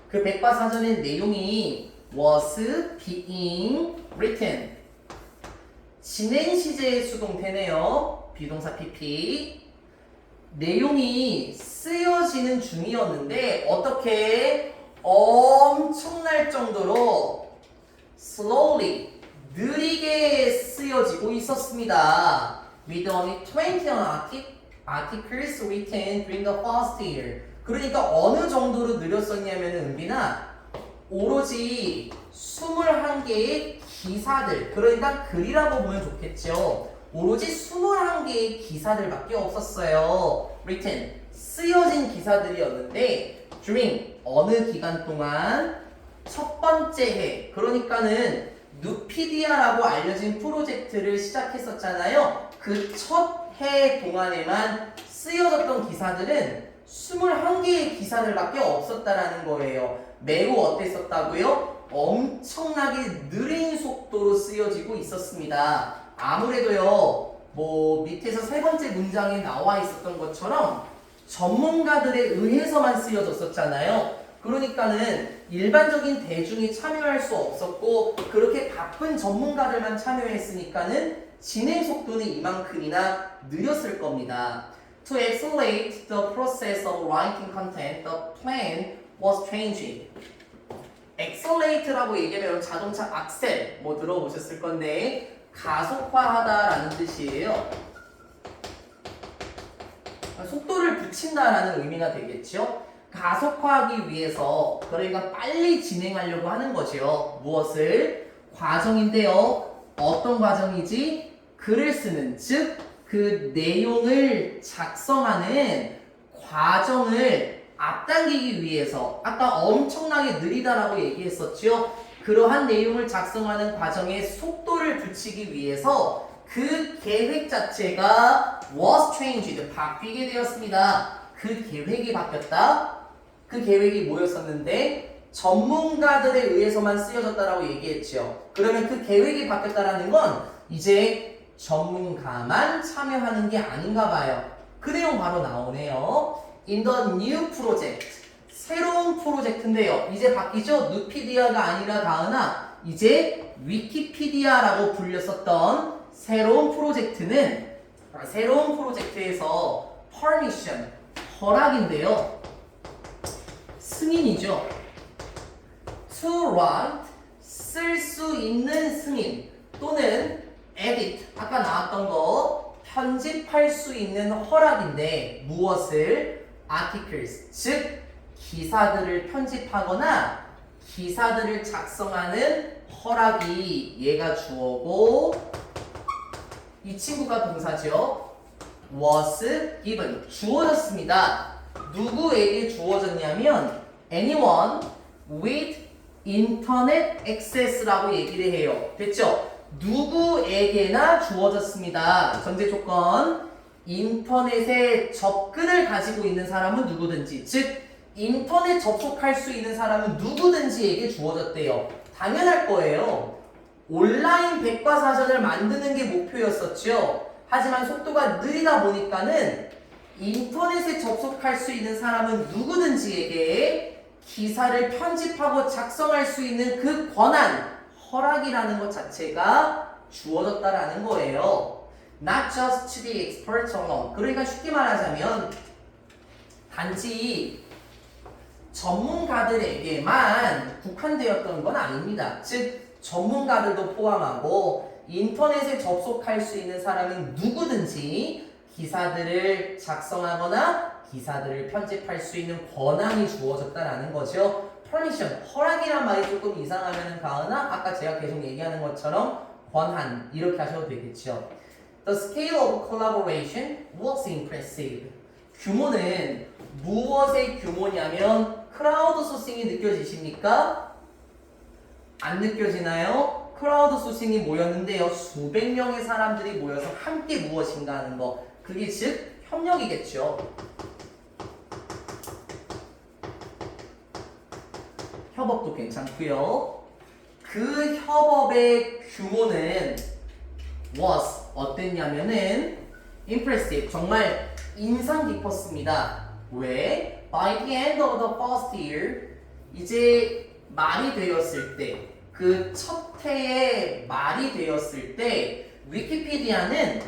그 백과사전의 내용이 was being written. 진행 시제의 수동태네요. 비동사 PP. 내용이 쓰여지는 중이었는데 어떻게 엄청날 정도로 slowly 느리게 쓰여지고 있었습니다. With only 20 articles written during the first year. 그러니까 어느 정도로 느렸었냐면 은빈아 오로지 21개의 기사들, 그러니까 글이라고 보면 좋겠죠. 오로지 21개의 기사들밖에 없었어요. written, 쓰여진 기사들이었는데 during, 어느 기간 동안? 첫 번째 해, 그러니까는 누피디아라고 알려진 프로젝트를 시작했었잖아요. 그 첫 해 동안에만 쓰여졌던 기사들은 21개의 기사들밖에 없었다라는 거예요. 매우 어땠었다고요? 엄청나게 느린 속도로 쓰여지고 있었습니다. 아무래도요, 밑에서 세 번째 문장에 나와 있었던 것처럼 전문가들에 의해서만 쓰여졌었잖아요. 그러니까는 일반적인 대중이 참여할 수 없었고 그렇게 바쁜 전문가들만 참여했으니까는 진행 속도는 이만큼이나 느렸을 겁니다. To accelerate the process of writing content, the plan was changing. accelerate라고 얘기하면 자동차 악셀 들어보셨을 건데 가속화하다라는 뜻이에요. 속도를 붙인다라는 의미가 되겠죠. 가속화하기 위해서 그러니까 빨리 진행하려고 하는 거죠. 무엇을? 과정인데요. 어떤 과정이지? 글을 쓰는, 즉 그 내용을 작성하는 과정을 앞당기기 위해서 아까 엄청나게 느리다라고 얘기했었죠. 그러한 내용을 작성하는 과정에 속도를 붙이기 위해서 그 계획 자체가 was changed, 바뀌게 되었습니다. 그 계획이 바뀌었다. 그 계획이 뭐였었는데 전문가들에 의해서만 쓰여졌다라고 얘기했죠. 그러면 그 계획이 바뀌었다라는 건 이제 전문가만 참여하는 게 아닌가 봐요. 그 내용 바로 나오네요. In the new project. 새로운 프로젝트인데요. 이제 바뀌죠? 누피디아가 아니라 가은아. 이제 위키피디아라고 불렸었던 새로운 프로젝트에서 permission, 허락인데요. 승인이죠. To write, 쓸 수 있는 승인 또는 edit, 아까 나왔던 거 편집할 수 있는 허락인데 무엇을? articles, 즉 기사들을 편집하거나 기사들을 작성하는 허락이 얘가 주어고 이 친구가 동사죠. was given, 주어졌습니다. 누구에게 주어졌냐면 anyone with internet access라고 얘기를 해요. 됐죠? 누구에게나 주어졌습니다. 전제 조건 인터넷에 접근을 가지고 있는 사람은 누구든지, 즉 인터넷 접속할 수 있는 사람은 누구든지에게 주어졌대요. 당연할 거예요. 온라인 백과사전을 만드는 게 목표였었죠. 하지만 속도가 느리다 보니까는 인터넷에 접속할 수 있는 사람은 누구든지에게 기사를 편집하고 작성할 수 있는 그 권한, 허락이라는 것 자체가 주어졌다라는 거예요. Not just to the experts alone. 그러니까 쉽게 말하자면 단지 전문가들에게만 국한되었던 건 아닙니다. 즉 전문가들도 포함하고 인터넷에 접속할 수 있는 사람은 누구든지 기사들을 작성하거나 기사들을 편집할 수 있는 권한이 주어졌다라는 거죠. permission, 허락이란 말이 조금 이상하면은 가은아 아까 제가 계속 얘기하는 것처럼 권한 이렇게 하셔도 되겠죠. The scale of collaboration was impressive. 규모는 무엇의 규모냐면 크라우드 소싱이 느껴지십니까? 안 느껴지나요? 크라우드 소싱이 모였는데요. 수백 명의 사람들이 모여서 함께 무엇인가 하는 거. 그게 즉 협력이겠죠. 협업도 괜찮고요. 그 협업의 규모는 was 어땠냐면은 impressive, 정말 인상 깊었습니다. 왜? By the end of the first year, 이제 말이 되었을 때, 그 첫 해에 말이 되었을 때 위키피디아는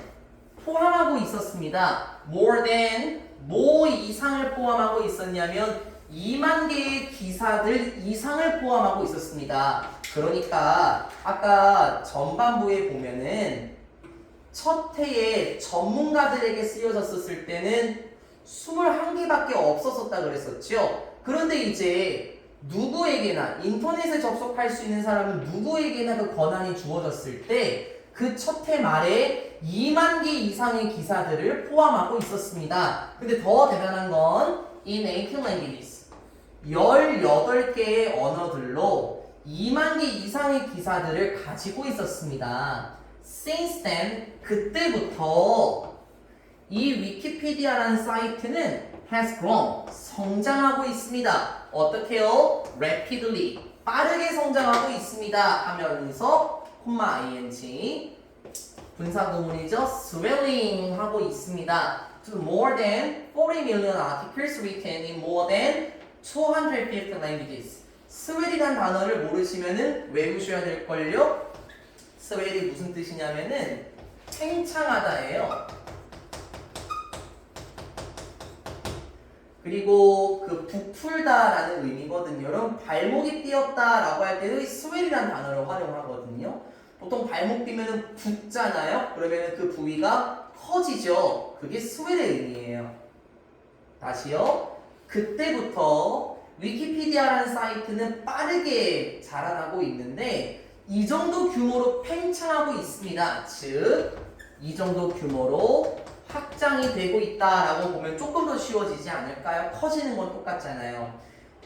포함하고 있었습니다. More than, 뭐 이상을 포함하고 있었냐면 2만 개의 기사들 이상을 포함하고 있었습니다. 그러니까 아까 전반부에 보면은 첫 해에 전문가들에게 쓰여졌을 때는 21개밖에 없었었다 그랬었죠. 그런데 이제 누구에게나 인터넷에 접속할 수 있는 사람은 누구에게나 그 권한이 주어졌을 때 그 첫 해 말에 2만 개 이상의 기사들을 포함하고 있었습니다. 근데 더 대단한 건 in 18 languages, 18개의 언어들로 2만 개 이상의 기사들을 가지고 있었습니다. Since then, 그때부터 이 위키피디아라는 사이트는 has grown, 성장하고 있습니다. 어떻게요? Rapidly, 빠르게 성장하고 있습니다 하면서 ing, 분사구문이죠. swelling 하고 있습니다. To more than 40 million articles written in more than 250 languages. 스웰이란 단어를 모르시면은 외우셔야 될걸요? 스웰이 무슨 뜻이냐면은 팽창하다예요. 그리고 그 부풀다라는 의미거든요. 여러분 발목이 삐었다라고 할 때도 이 스웰이라는 단어를 활용하거든요. 보통 발목 삐면은 붓잖아요. 그러면은 그 부위가 커지죠. 그게 스웰의 의미예요. 다시요. 그때부터 위키피디아라는 사이트는 빠르게 자라나고 있는데 이 정도 규모로 팽창하고 있습니다. 즉, 이 정도 규모로 확장이 되고 있다라고 보면 조금 더 쉬워지지 않을까요? 커지는 건 똑같잖아요.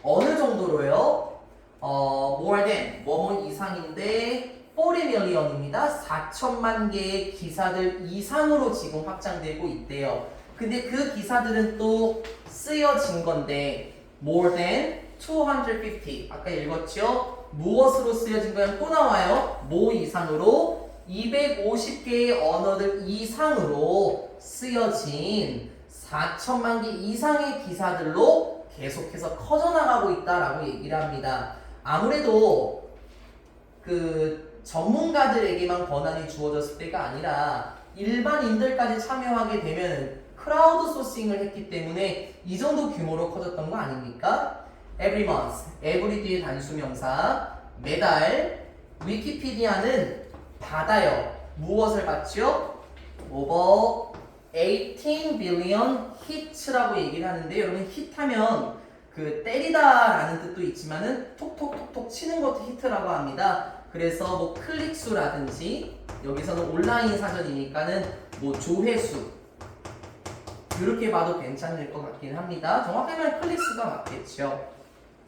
어느 정도로요? more than, 뭐뭐 이상인데 40 million입니다. 4천만 개의 기사들 이상으로 지금 확장되고 있대요. 근데 그 기사들은 또 쓰여진 건데 more than 250 아까 읽었죠? 무엇으로 쓰여진 거야? 또 나와요. 뭐 이상으로 250개의 언어들 이상으로 쓰여진 4천만 개 이상의 기사들로 계속해서 커져나가고 있다라고 얘기를 합니다. 아무래도 그 전문가들에게만 권한이 주어졌을 때가 아니라 일반인들까지 참여하게 되면 크라우드 소싱을 했기 때문에 이 정도 규모로 커졌던 거 아닙니까? Every month, every 뒤에 단수명사, 매달. 위키피디아는 받아요. 무엇을 받죠? over 18 billion hits라고 얘기를 하는데 여러분 hit하면 그 때리다라는 뜻도 있지만은 톡톡톡톡 치는 것도 히트라고 합니다. 그래서 뭐 클릭수라든지 여기서는 온라인 사전이니까는 뭐 조회수 이렇게 봐도 괜찮을 것 같긴 합니다. 정확히 말하면 클릭수가 맞겠죠.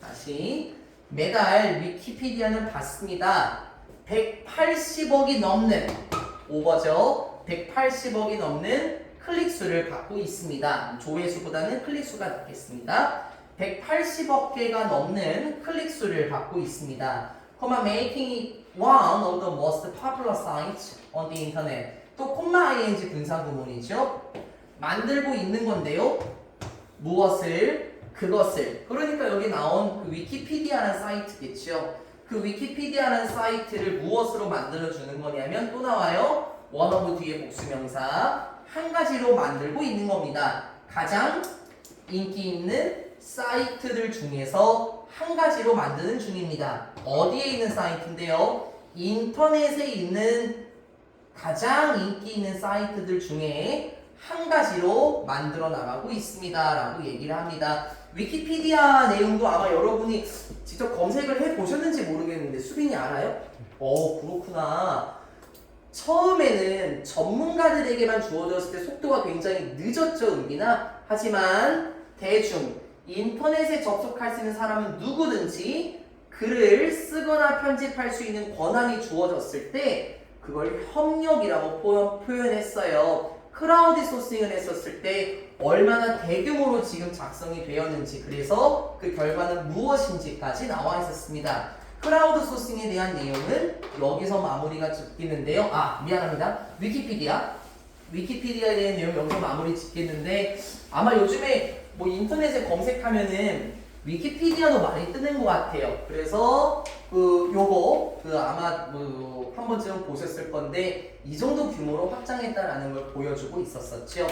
다시 매달 위키피디아는 받습니다. 180억이 넘는 오버죠. 180억이 넘는 클릭수를 받고 있습니다. 조회수보다는 클릭수가 낫겠습니다. 180억 개가 넘는 클릭수를 받고 있습니다. making it one of the most popular sites on the internet. 또 ing 분사구문이죠. 만들고 있는 건데요. 무엇을? 그것을. 그러니까 여기 나온 그 위키피디아라는 사이트겠죠. 그 위키피디아라는 사이트를 무엇으로 만들어주는 거냐면 또 나와요. one of 뒤에 복수명사 한 가지로 만들고 있는 겁니다. 가장 인기 있는 사이트들 중에서 한 가지로 만드는 중입니다. 어디에 있는 사이트인데요? 인터넷에 있는 가장 인기 있는 사이트들 중에 한 가지로 만들어 나가고 있습니다. 라고 얘기를 합니다. 위키피디아 내용도 아마 여러분이 직접 검색을 해보셨는지 모르겠는데 수빈이 알아요? 그렇구나. 처음에는 전문가들에게만 주어졌을 때 속도가 굉장히 늦었죠, 은빈아. 하지만 대중, 인터넷에 접속할 수 있는 사람은 누구든지 글을 쓰거나 편집할 수 있는 권한이 주어졌을 때 그걸 협력이라고 표현했어요. 크라우드 소싱을 했었을 때 얼마나 대규모로 지금 작성이 되었는지, 그래서 그 결과는 무엇인지까지 나와 있었습니다. 크라우드 소싱에 대한 내용은 여기서 마무리가 짓겠는데요. 미안합니다. 위키피디아에 대한 내용 여기서 마무리 짓겠는데 아마 요즘에 뭐 인터넷에 검색하면은 위키피디아도 많이 뜨는 것 같아요. 그래서 요거 아마 뭐 한 번쯤 보셨을 건데 이 정도 규모로 확장했다라는 걸 보여주고 있었었죠.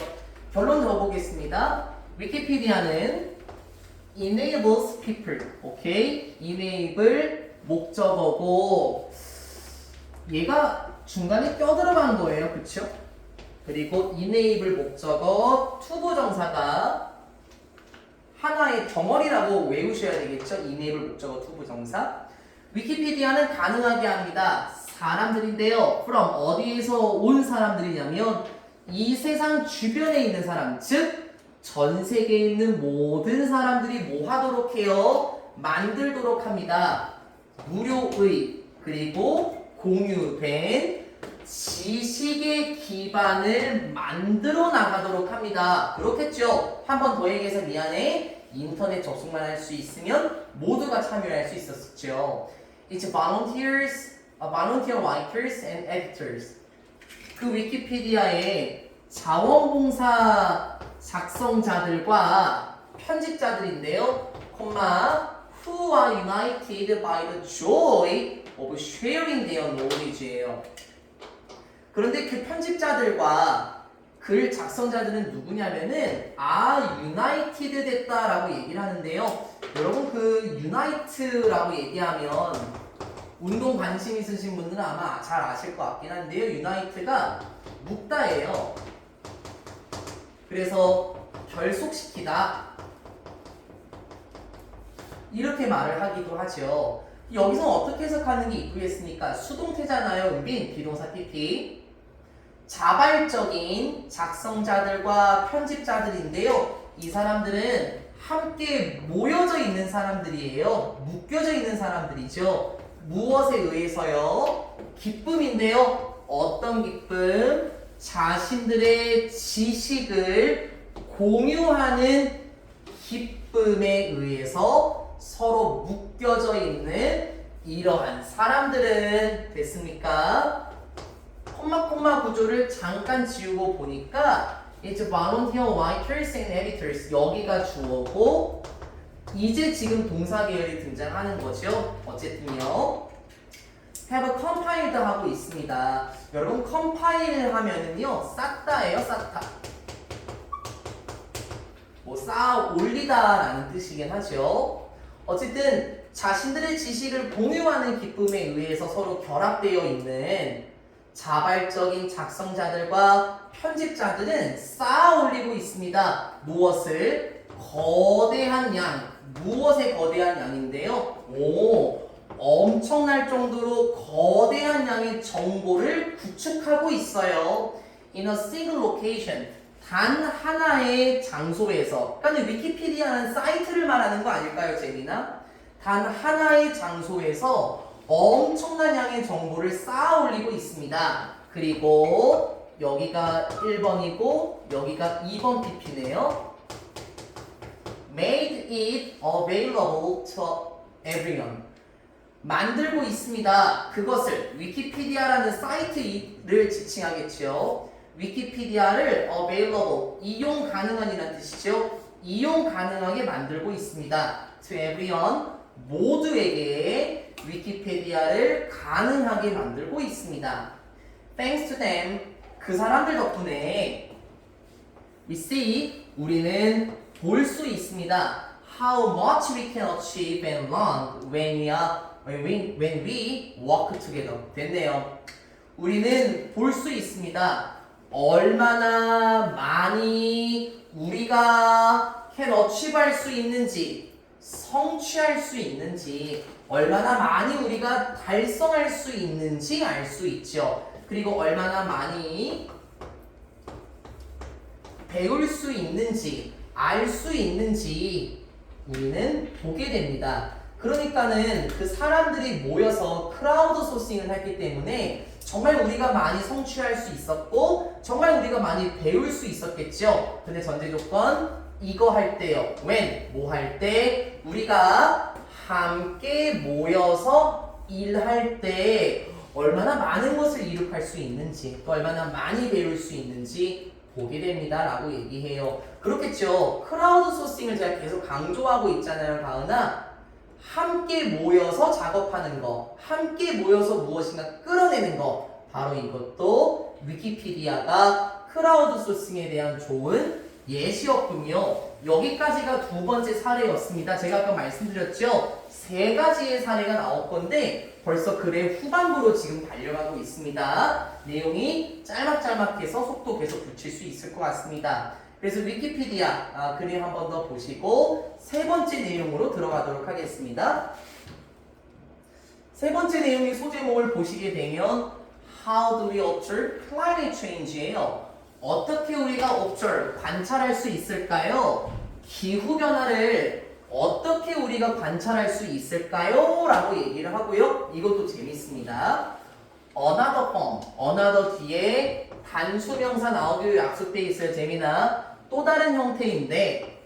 결론 적어보겠습니다. 위키피디아는 enables people, 오케이? enable 목적어고 얘가 중간에 껴들어간 거예요, 그쵸? 그리고 enable 목적어 투부정사가 하나의 덩어리라고 외우셔야 되겠죠? enable 목적어 투부정사. 위키피디아는 가능하게 합니다. 사람들인데요. from 어디에서 온 사람들이냐면 이 세상 주변에 있는 사람, 즉 전 세계에 있는 모든 사람들이 뭐 하도록 해요? 만들도록 합니다. 무료의 그리고 공유된 지식의 기반을 만들어 나가도록 합니다. 그렇겠죠? 한 번 더 얘기해서 미안해. 인터넷 접속만 할 수 있으면 모두가 참여할 수 있었죠. It's volunteer writers and editors. 그 위키피디아에 자원봉사 작성자들과 편집자들인데요. who are united by the joy of sharing their knowledge예요. 그런데 그 편집자들과 글 작성자들은 누구냐면은 united 됐다라고 얘기를 하는데요. 여러분 그 unite라고 얘기하면 운동 관심 있으신 분들은 아마 잘 아실 것 같긴 한데요. unite가 묶다예요. 그래서 결속시키다 이렇게 말을 하기도 하죠. 여기서 어떻게 해석하는 게 이쁘겠습니까? 수동태잖아요. 은빈, 비동사 PP. 자발적인 작성자들과 편집자들인데요. 이 사람들은 함께 모여져 있는 사람들이에요. 묶여져 있는 사람들이죠. 무엇에 의해서요? 기쁨인데요. 어떤 기쁨? 자신들의 지식을 공유하는 기쁨에 의해서 서로 묶여져 있는 이러한 사람들은 됐습니까? 콤마 구조를 잠깐 지우고 보니까 이제 volunteer writers and editors 여기가 주어고 이제 지금 동사 계열이 등장하는 거죠. 어쨌든요. have compiled 하고 있습니다. 여러분 compile 하면은요 싹 다예요. 싹 다. 뭐 쌓아 올리다라는 뜻이긴 하죠. 어쨌든 자신들의 지식을 공유하는 기쁨에 의해서 서로 결합되어 있는 자발적인 작성자들과 편집자들은 쌓아 올리고 있습니다. 무엇을? 거대한 양. 무엇의 거대한 양인데요? 엄청날 정도로 거대한 양의 정보를 구축하고 있어요. In a single location. 단 하나의 장소에서. 그러니까 위키피디아는 사이트를 말하는 거 아닐까요, 제니나? 단 하나의 장소에서 엄청난 양의 정보를 쌓아 올리고 있습니다. 그리고 여기가 1번이고 여기가 2번 PP네요. Made it available to everyone. 만들고 있습니다. 그것을 위키피디아라는 사이트를 지칭하겠죠. 위키피디아를 available, 이용 가능한이라는 뜻이죠. 이용 가능하게 만들고 있습니다. To everyone, 모두에게 위키피디아를 가능하게 만들고 있습니다. Thanks to them, 그 사람들 덕분에 we see, 우리는 볼 수 있습니다. How much we can achieve and learn when we work together. 됐네요. 우리는 볼 수 있습니다. 얼마나 많이 우리가 can achieve 할 수 있는지, 성취할 수 있는지, 얼마나 많이 우리가 달성할 수 있는지 알 수 있죠. 그리고 얼마나 많이 배울 수 있는지, 알 수 있는지 우리는 보게 됩니다. 그러니까는 그 사람들이 모여서 크라우드 소싱을 했기 때문에 정말 우리가 많이 성취할 수 있었고 정말 우리가 많이 배울 수 있었겠죠. 근데 전제 조건 이거 할 때요. when 뭐 할 때 우리가 함께 모여서 일할 때 얼마나 많은 것을 이룩할 수 있는지 또 얼마나 많이 배울 수 있는지 보게 됩니다 라고 얘기해요. 그렇겠죠. 크라우드 소싱을 제가 계속 강조하고 있잖아요. 가은아, 함께 모여서 작업하는 거, 함께 모여서 무엇인가 끌어내는 거, 바로 이것도 위키피디아가 크라우드 소싱에 대한 좋은 예시였군요. 여기까지가 두 번째 사례였습니다. 제가 아까 말씀드렸죠. 세 가지의 사례가 나올 건데 벌써 글의 후반부로 지금 달려가고 있습니다. 내용이 짤막짤막해서 속도 계속 붙일 수 있을 것 같습니다. 그래서 위키피디아 그림 한 번 더 보시고 세 번째 내용으로 들어가도록 하겠습니다. 세 번째 내용의 소제목을 보시게 되면 How do we observe climate change예요. 어떻게 우리가 observe, 관찰할 수 있을까요? 기후변화를 어떻게 우리가 관찰할 수 있을까요? 라고 얘기를 하고요. 이것도 재밌습니다. another form, another 뒤에 단수명사 나오기로 약속되어 있어요. 재미나 또 다른 형태인데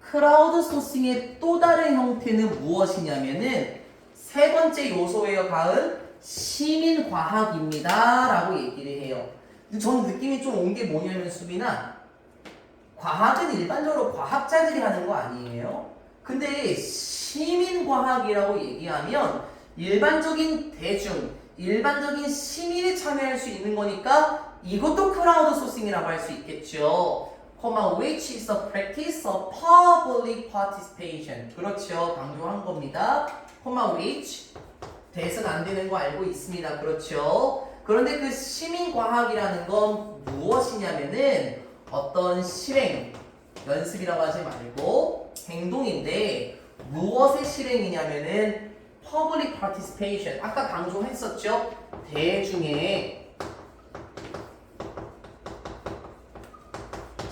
크라우드 소싱의 또 다른 형태는 무엇이냐면은 세 번째 요소예요. 가은 시민과학입니다 라고 얘기를 해요. 근데 저는 느낌이 좀 온 게 뭐냐면 수빈아, 과학은 일반적으로 과학자들이 하는 거 아니에요? 근데 시민과학이라고 얘기하면 일반적인 대중, 일반적인 시민이 참여할 수 있는 거니까 이것도 크라우드 소싱이라고 할 수 있겠죠. which is a practice of public participation. 그렇죠. 강조한 겁니다. which 대선 안 되는 거 알고 있습니다. 그렇죠. 그런데 그 시민과학이라는 건 무엇이냐면은 어떤 실행, 연습이라고 하지 말고 행동인데 무엇의 실행이냐면은 public participation. 아까 강조했었죠? 대중의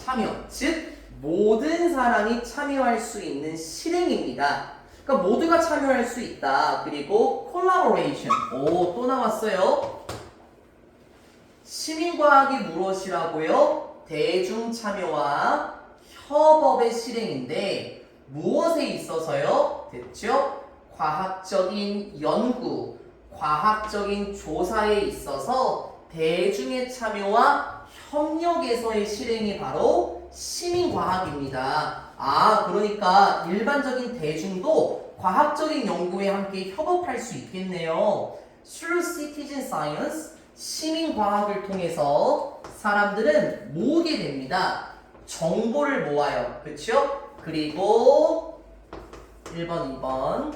참여. 즉, 모든 사람이 참여할 수 있는 실행입니다. 그러니까 모두가 참여할 수 있다. 그리고 collaboration. 오, 또 나왔어요. 시민과학이 무엇이라고요? 대중 참여와 협업의 실행인데 무엇에 있어서요? 됐죠? 과학적인 연구, 과학적인 조사에 있어서 대중의 참여와 협력에서의 실행이 바로 시민과학입니다. 아, 그러니까 일반적인 대중도 과학적인 연구에 함께 협업할 수 있겠네요. Through citizen science, 시민과학을 통해서 사람들은 모으게 됩니다. 정보를 모아요. 그쵸? 그리고 1번, 2번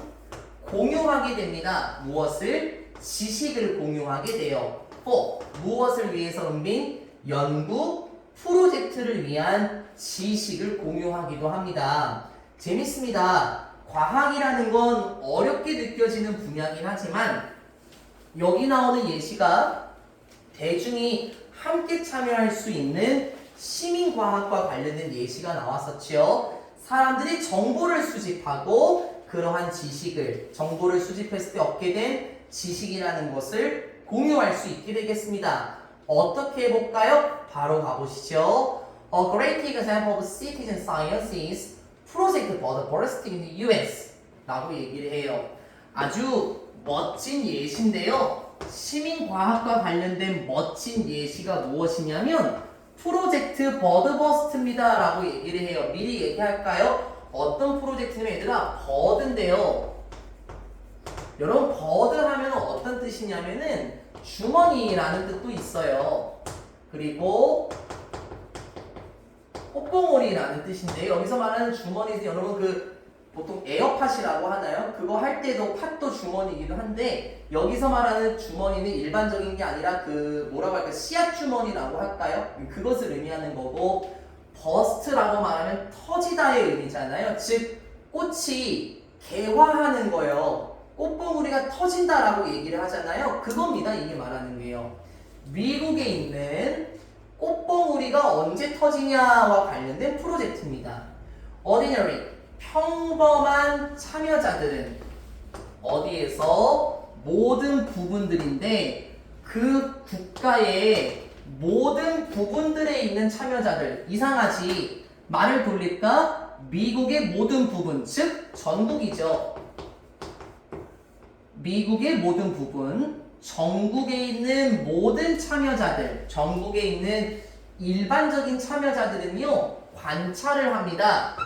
공유하게 됩니다. 무엇을? 지식을 공유하게 돼요. 4. 무엇을 위해서 은빈? 연구, 프로젝트를 위한 지식을 공유하기도 합니다. 재밌습니다. 과학이라는 건 어렵게 느껴지는 분야긴 하지만 여기 나오는 예시가 대중이 함께 참여할 수 있는 시민과학과 관련된 예시가 나왔었죠. 사람들이 정보를 수집하고 그러한 지식을, 정보를 수집했을 때 얻게 된 지식이라는 것을 공유할 수 있게 되겠습니다. 어떻게 해볼까요? 바로 가보시죠. A great example of citizen science is Project Biodiversity in the US 라고 얘기를 해요. 아주 멋진 예시인데요. 시민과학과 관련된 멋진 예시가 무엇이냐면 프로젝트 버드버스트입니다 라고 얘기를 해요. 미리 얘기할까요? 어떤 프로젝트냐면 얘들아 버드인데요. 여러분 버드 하면 어떤 뜻이냐면은 주머니라는 뜻도 있어요. 그리고 꽃봉오리라는 뜻인데 여기서 말하는 주머니는 여러분 그 보통 에어팟이라고 하나요? 그거 할 때도 팟도 주머니이기도 한데 여기서 말하는 주머니는 일반적인 게 아니라 그 뭐라고 할까 씨앗 주머니라고 할까요? 그것을 의미하는 거고 버스트라고 말하면 터지다의 의미잖아요. 즉 꽃이 개화하는 거예요. 꽃봉오리가 터진다라고 얘기를 하잖아요. 그겁니다. 이게 말하는 게요. 미국에 있는 꽃봉오리가 언제 터지냐와 관련된 프로젝트입니다. Ordinary, 평범한 참여자들은 어디에서? 모든 부분들인데 그 국가의 모든 부분들에 있는 참여자들. 이상하지? 말을 돌릴까? 미국의 모든 부분, 즉 전국이죠. 미국의 모든 부분, 전국에 있는 모든 참여자들, 전국에 있는 일반적인 참여자들은요, 관찰을 합니다.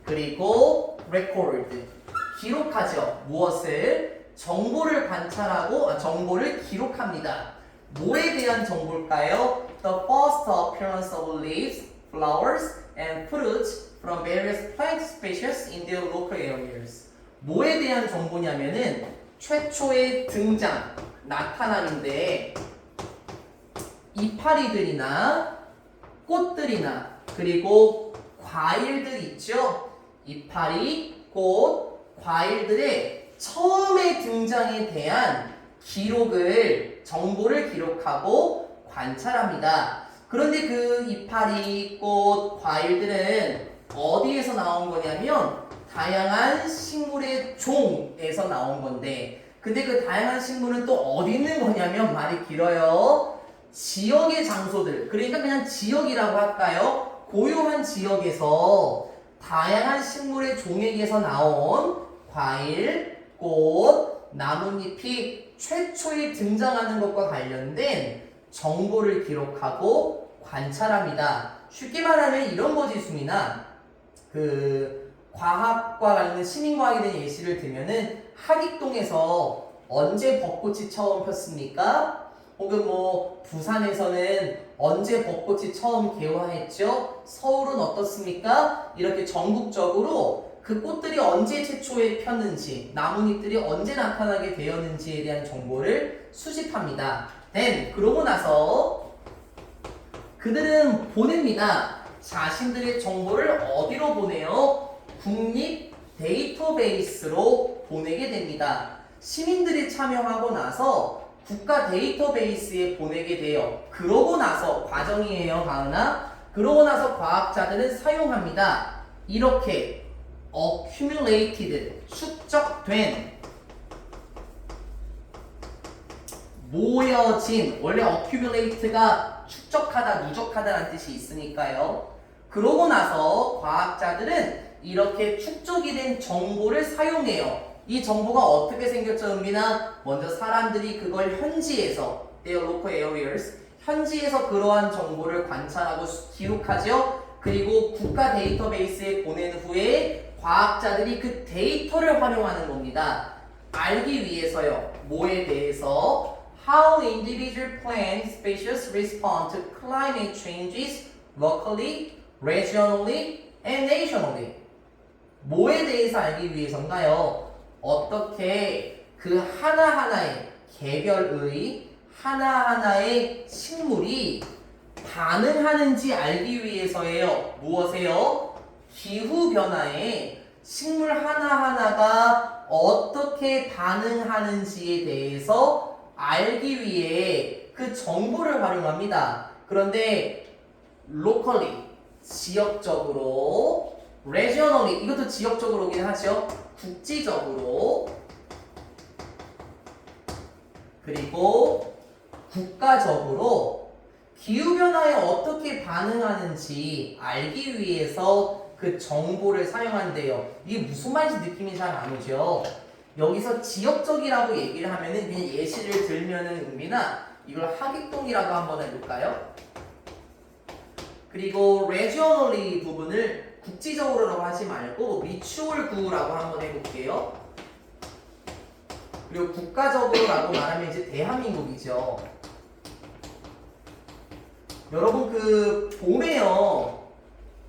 그리고 record, 기록하죠. 무엇을? 정보를 관찰하고, 정보를 기록합니다. 뭐에 대한 정보일까요? The first appearance of leaves, flowers, and fruits from various plant species in their local areas. 뭐에 대한 정보냐면은 최초의 등장, 나타남인데 이파리들이나 꽃들이나 그리고 과일들 있죠? 이파리, 꽃, 과일들의 처음의 등장에 대한 기록을, 정보를 기록하고 관찰합니다. 그런데 그 이파리, 꽃, 과일들은 어디에서 나온 거냐면 다양한 식물의 종에서 나온 건데 근데 그 다양한 식물은 또 어디 있는 거냐면 말이 길어요. 지역의 장소들, 그러니까 그냥 지역이라고 할까요? 고유한 지역에서 다양한 식물의 종에게서 나온 과일, 꽃, 나뭇잎이 최초에 등장하는 것과 관련된 정보를 기록하고 관찰합니다. 쉽게 말하면 이런 거지 수민아. 과학과 관련된 시민과학에 대한 예시를 들면은 하객동에서 언제 벚꽃이 처음 폈습니까? 혹은 뭐 부산에서는 언제 벚꽃이 처음 개화했죠? 서울은 어떻습니까? 이렇게 전국적으로 그 꽃들이 언제 최초에 폈는지, 나뭇잎들이 언제 나타나게 되었는지에 대한 정보를 수집합니다. 그러고 나서 그들은 보냅니다. 자신들의 정보를 어디로 보내요? 국립 데이터베이스로 보내게 됩니다. 시민들이 참여하고 나서 국가 데이터베이스에 보내게 돼요. 그러고 나서 과정이에요, 가은아. 그러고 나서 과학자들은 사용합니다. 이렇게 accumulated, 축적된, 모여진, 원래 accumulate가 축적하다, 누적하다라는 뜻이 있으니까요. 그러고 나서 과학자들은 이렇게 축적이 된 정보를 사용해요. 이 정보가 어떻게 생겼죠, 은빈아? 먼저 사람들이 그걸 현지에서, their local areas, 현지에서 그러한 정보를 관찰하고 기록하죠. 그리고 국가 데이터베이스에 보낸 후에 과학자들이 그 데이터를 활용하는 겁니다. 알기 위해서요. 뭐에 대해서? How individual plant species respond to climate changes locally, regionally, and nationally. 뭐에 대해서 알기 위해서인가요? 어떻게 그 하나하나의 개별의 하나하나의 식물이 반응하는지 알기 위해서예요. 무엇에요? 기후변화에 식물 하나하나가 어떻게 반응하는지에 대해서 알기 위해 그 정보를 활용합니다. 그런데 locally, 지역적으로, regionally, 이것도 지역적으로긴 하죠. 국지적으로, 그리고 국가적으로 기후변화에 어떻게 반응하는지 알기 위해서 그 정보를 사용한대요. 이게 무슨 말인지 느낌이 잘 안 오죠? 여기서 지역적이라고 얘기를 하면은 그냥 예시를 들면은 은빈아 이걸 하객동이라고 한번 해볼까요? 그리고 regionally 부분을 국지적으로라고 하지 말고 미추홀 구라고 한번 해볼게요. 그리고 국가적으로라고 말하면 이제 대한민국이죠. 여러분 그 봄에요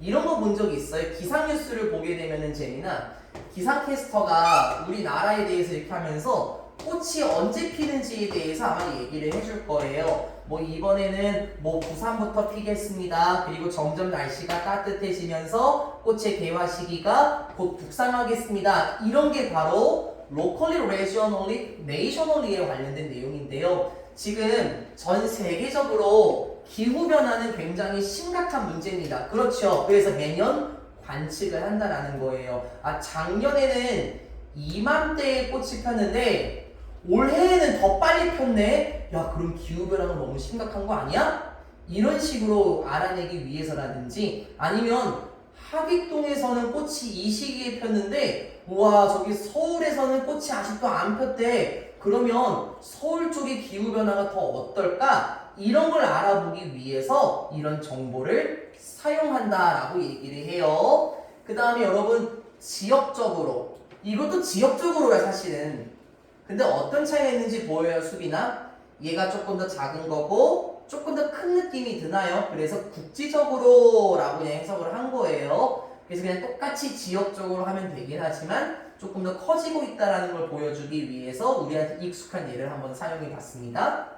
이런 거 본 적 있어요? 기상뉴스를 보게 되면은 재미나 기상캐스터가 우리나라에 대해서 이렇게 하면서 꽃이 언제 피는지에 대해서 아마 얘기를 해줄 거예요. 뭐 이번에는 뭐 부산부터 피겠습니다. 그리고 점점 날씨가 따뜻해지면서 꽃의 개화 시기가 곧 북상하겠습니다. 이런 게 바로 locally, regionally, nationally에 관련된 내용인데요. 지금 전 세계적으로 기후변화는 굉장히 심각한 문제입니다. 그렇죠. 그래서 매년 관측을 한다라는 거예요. 아, 작년에는 이맘때에 꽃이 폈는데 올해에는 더 빨리 폈네? 야, 그럼 기후변화가 너무 심각한 거 아니야? 이런 식으로 알아내기 위해서라든지 아니면 하객동에서는 꽃이 이 시기에 폈는데 우와 저기 서울에서는 꽃이 아직도 안 폈대. 그러면 서울 쪽의 기후변화가 더 어떨까? 이런 걸 알아보기 위해서 이런 정보를 사용한다라고 얘기를 해요. 그 다음에 여러분 지역적으로 이것도 지역적으로야 사실은. 근데 어떤 차이가 있는지 보여요 수빈아? 얘가 조금 더 작은 거고 조금 더 큰 느낌이 드나요? 그래서 국지적으로 라고 그냥 해석을 한 거예요. 그래서 그냥 똑같이 지역적으로 하면 되긴 하지만 조금 더 커지고 있다는 걸 보여주기 위해서 우리한테 익숙한 예를 한번 사용해 봤습니다.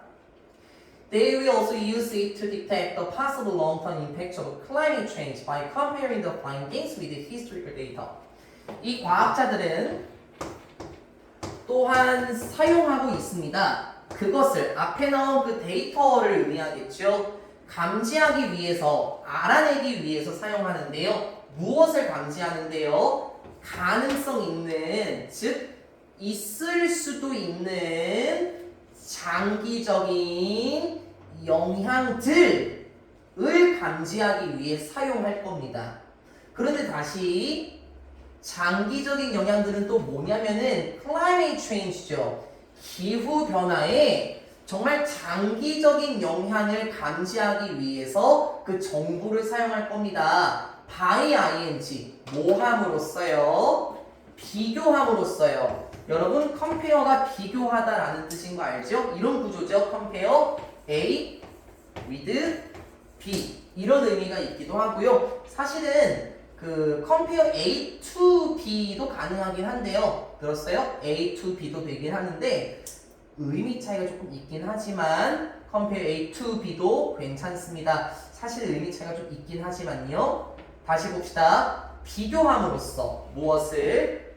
They will also use it to detect the possible long-term impacts of climate change by comparing the findings with the historical data. 이 과학자들은 또한 사용하고 있습니다. 그것을 앞에 나온 그 데이터를 의미하겠죠. 감지하기 위해서, 알아내기 위해서 사용하는데요. 무엇을 감지하는데요? 가능성 있는, 즉 있을 수도 있는 장기적인 영향들을 감지하기 위해 사용할 겁니다. 그런데 다시 장기적인 영향들은 또 뭐냐면은 climate change죠. 기후변화에 정말 장기적인 영향을 감지하기 위해서 그 정보를 사용할 겁니다. by ing, 뭐 함으로써요? 비교함으로써요. 여러분 compare가 비교하다라는 뜻인 거 알죠? 이런 구조죠. compare A with B 이런 의미가 있기도 하고요. 사실은 그 compare A to B도 가능하긴 한데요. 들었어요? A to B도 되긴 하는데 의미 차이가 조금 있긴 하지만 compare A to B도 괜찮습니다. 사실 의미 차이가 좀 있긴 하지만요. 다시 봅시다. 비교함으로써 무엇을?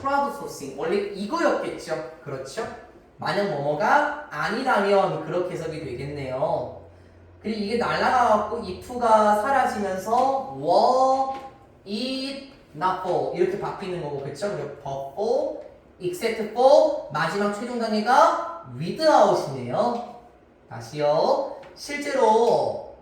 crowd sourcing. 원래 이거였겠죠. 그렇죠? 만약 뭐뭐가 아니라면 그렇게 해석이 되겠네요. 그리고 이게 날아가갖고 if가 사라지면서 were, it, not for 이렇게 바뀌는 거고, 그쵸? 그리고 but for, except for, 마지막 최종 단계가 without이네요. 다시요. 실제로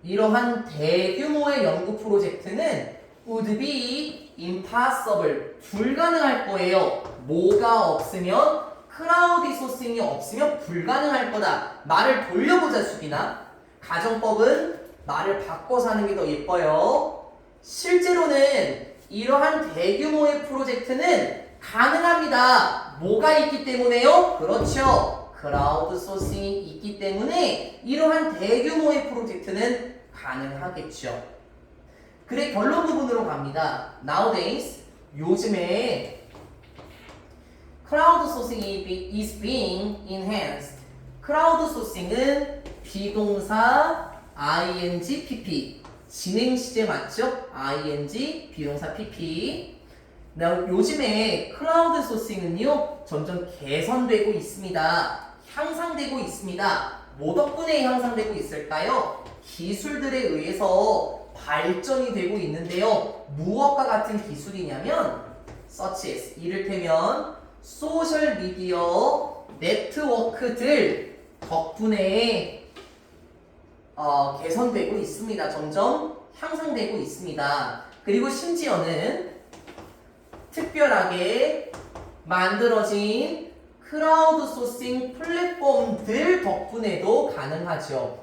이러한 대규모의 연구 프로젝트는 would be impossible, 불가능할 거예요. 뭐가 없으면? 크라우디 소싱이 없으면 불가능할 거다. 말을 돌려보자, 수빈아. 가정법은 말을 바꿔서 하는 게 더 예뻐요. 실제로는 이러한 대규모의 프로젝트는 가능합니다. 뭐가 있기 때문에요? 그렇죠. 크라우드 소싱이 있기 때문에 이러한 대규모의 프로젝트는 가능하겠죠. 그래, 결론 부분으로 갑니다. Nowadays, 요즘에 크라우드 소싱이 is being enhanced. 크라우드 소싱은 비동사 ing pp 진행 시제 맞죠? ing 비동사 pp. 요즘에 크라우드 소싱은요 점점 개선되고 있습니다. 향상되고 있습니다. 뭐 덕분에 향상되고 있을까요? 기술들에 의해서 발전이 되고 있는데요. 무엇과 같은 기술이냐면 such as 이를테면 소셜 미디어 네트워크들 덕분에 개선되고 있습니다. 점점 향상되고 있습니다. 그리고 심지어는 특별하게 만들어진 크라우드 소싱 플랫폼들 덕분에도 가능하죠.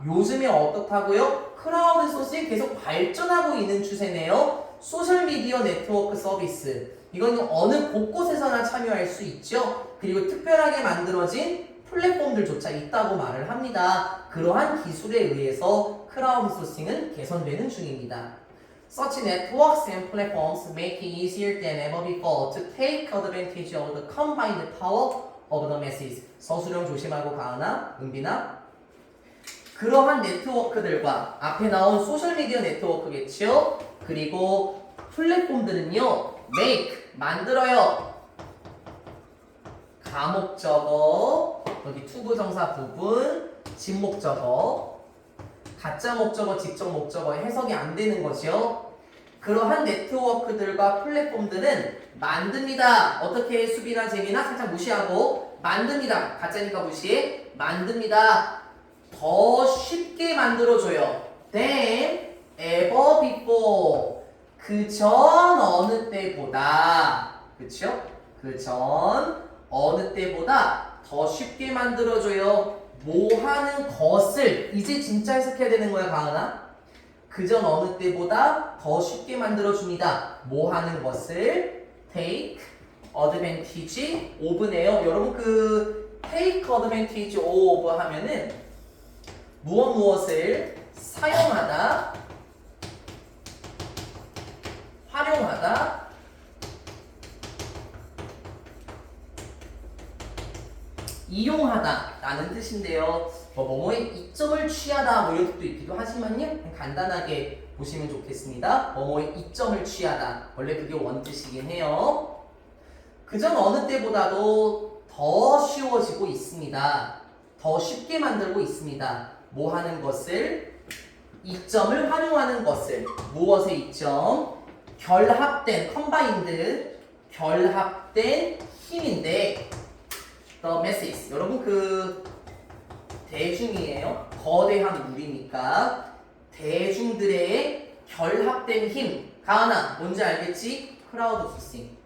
요즘에 어떻다고요? 크라우드 소싱 계속 발전하고 있는 추세네요. 소셜미디어 네트워크 서비스. 이건 어느 곳곳에서나 참여할 수 있죠. 그리고 특별하게 만들어진 플랫폼들조차 있다고 말을 합니다. 그러한 기술에 의해서 크라우드 소싱은 개선되는 중입니다. Such networks and platforms make it easier than ever before to take advantage of the combined power of the masses. 서술형 조심하고 가은아, 은빈아. 그러한 네트워크들과 앞에 나온 소셜미디어 네트워크겠죠? 그리고 플랫폼들은요, make, 만들어요. 가목적어, 여기 투부정사 부분, 진목적어, 가짜 목적어, 직접 목적어 해석이 안 되는 거죠. 그러한 네트워크들과 플랫폼들은 만듭니다. 어떻게 수비나 재미나 살짝 무시하고 만듭니다. 가짜니까 무시해. 만듭니다. 더 쉽게 만들어줘요. than ever before. 그 전 어느 때보다. 그쵸? 그 전 어느 때보다 더 쉽게 만들어줘요. 뭐 하는 것을 이제 진짜 해석해야 되는 거야, 가은아. 그전 어느 때보다 더 쉽게 만들어줍니다. 뭐 하는 것을 take advantage of네요. 여러분 그 take advantage of 하면은 무엇을 사용하다, 활용하다, 이용하다 라는 뜻인데요. 뭐뭐의 이점을 취하다 뭐 이런 뜻도 있기도 하지만요. 간단하게 보시면 좋겠습니다. 뭐뭐의 이점을 취하다. 원래 그게 원뜻이긴 해요. 그전 어느 때보다도 더 쉬워지고 있습니다. 더 쉽게 만들고 있습니다. 뭐 하는 것을? 이점을 활용하는 것을. 무엇의 이점? 결합된, combined, 결합된 힘인데 the masses. 여러분 그 대중이에요. 거대한 무리니까 대중들의 결합된 힘. 가은아 뭔지 알겠지? 크라우드 소싱.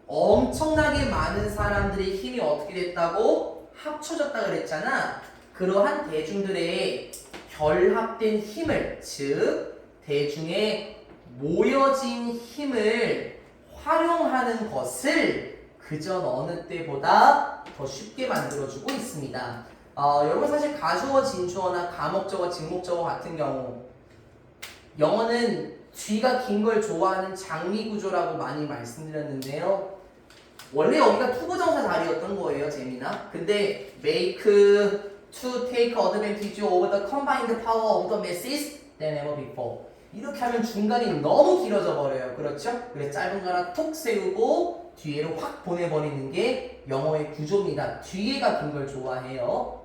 엄청나게 많은 사람들의 힘이 어떻게 됐다고? 합쳐졌다 그랬잖아. 그러한 대중들의 결합된 힘을, 즉 대중의 모여진 힘을 활용하는 것을 그전 어느 때보다 더 쉽게 만들어주고 있습니다. 여러분 사실 가주어, 진주어나 가목적어, 직목적어 같은 경우 영어는 뒤가 긴 걸 좋아하는 장미 구조라고 많이 말씀드렸는데요. 원래 여기가 투부정사 자리였던 거예요, 재미나. 근데 make, to take advantage of the combined power of the masses than ever before. 이렇게 하면 중간이 너무 길어져 버려요. 그렇죠? 그래서 짧은 거 하나 톡 세우고 뒤에로 확 보내버리는 게 영어의 구조입니다. 뒤에가 긴 걸 좋아해요.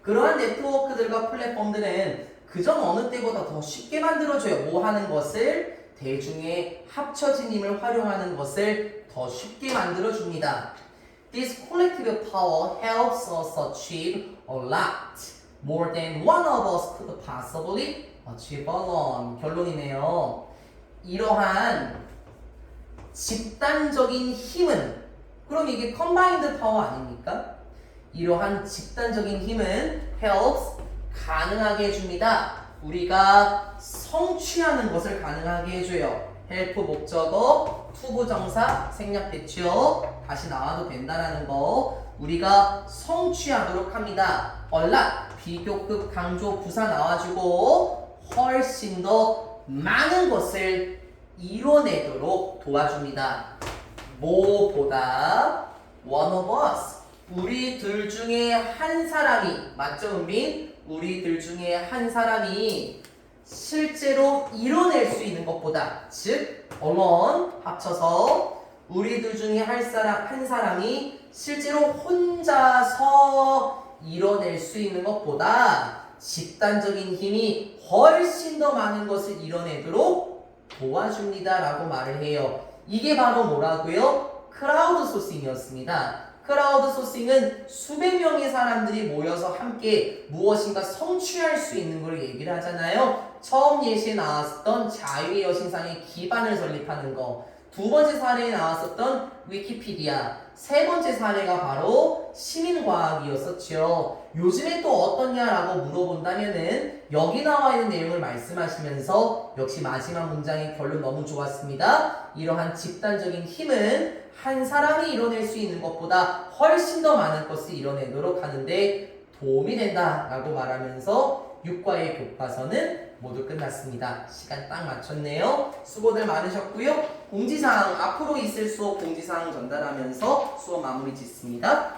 그러한 네트워크들과 플랫폼들은 그전 어느 때보다 더 쉽게 만들어줘요. 뭐 하는 것을? 대중의 합쳐진 힘을 활용하는 것을 더 쉽게 만들어줍니다. This collective power helps us achieve a lot more than one of us could possibly achieve alone. 결론이네요. 이러한 집단적인 힘은, 그럼 이게 combined power 아닙니까? 이러한 집단적인 힘은 helps, 가능하게 해줍니다. 우리가 성취하는 것을 가능하게 해줘요. help 목적어, to 부정사 생략됐죠? 다시 나와도 된다라는 거. 우리가 성취하도록 합니다. 얼라 비교급 강조 부사 나와주고 훨씬 더 많은 것을 이뤄내도록 도와줍니다. 뭐보다 one of us, 우리 둘 중에 한 사람이, 맞죠 은빈? 우리 둘 중에 한 사람이 실제로 이뤄낼 수 있는 것보다, 즉 alone 합쳐서 우리 둘 중에 한 사람이 실제로 혼자서 이뤄낼 수 있는 것보다 집단적인 힘이 훨씬 더 많은 것을 이뤄내도록 도와줍니다 라고 말을 해요. 이게 바로 뭐라고요? 크라우드 소싱이었습니다. 크라우드 소싱은 수백 명의 사람들이 모여서 함께 무엇인가 성취할 수 있는 걸 얘기를 하잖아요. 처음 예시에 나왔었던 자유의 여신상의 기반을 설립하는 거, 두 번째 사례에 나왔었던 위키피디아, 세 번째 사례가 바로 시민과학이었었죠. 요즘에 또 어떻냐라고 물어본다면은 여기 나와 있는 내용을 말씀하시면서 역시 마지막 문장의 결론 너무 좋았습니다. 이러한 집단적인 힘은 한 사람이 이뤄낼 수 있는 것보다 훨씬 더 많은 것을 이뤄내도록 하는데 도움이 된다라고 말하면서 6과의 교과서는 모두 끝났습니다. 시간 딱 맞췄네요. 수고들 많으셨고요. 공지사항, 앞으로 있을 수업 공지사항 전달하면서 수업 마무리 짓습니다.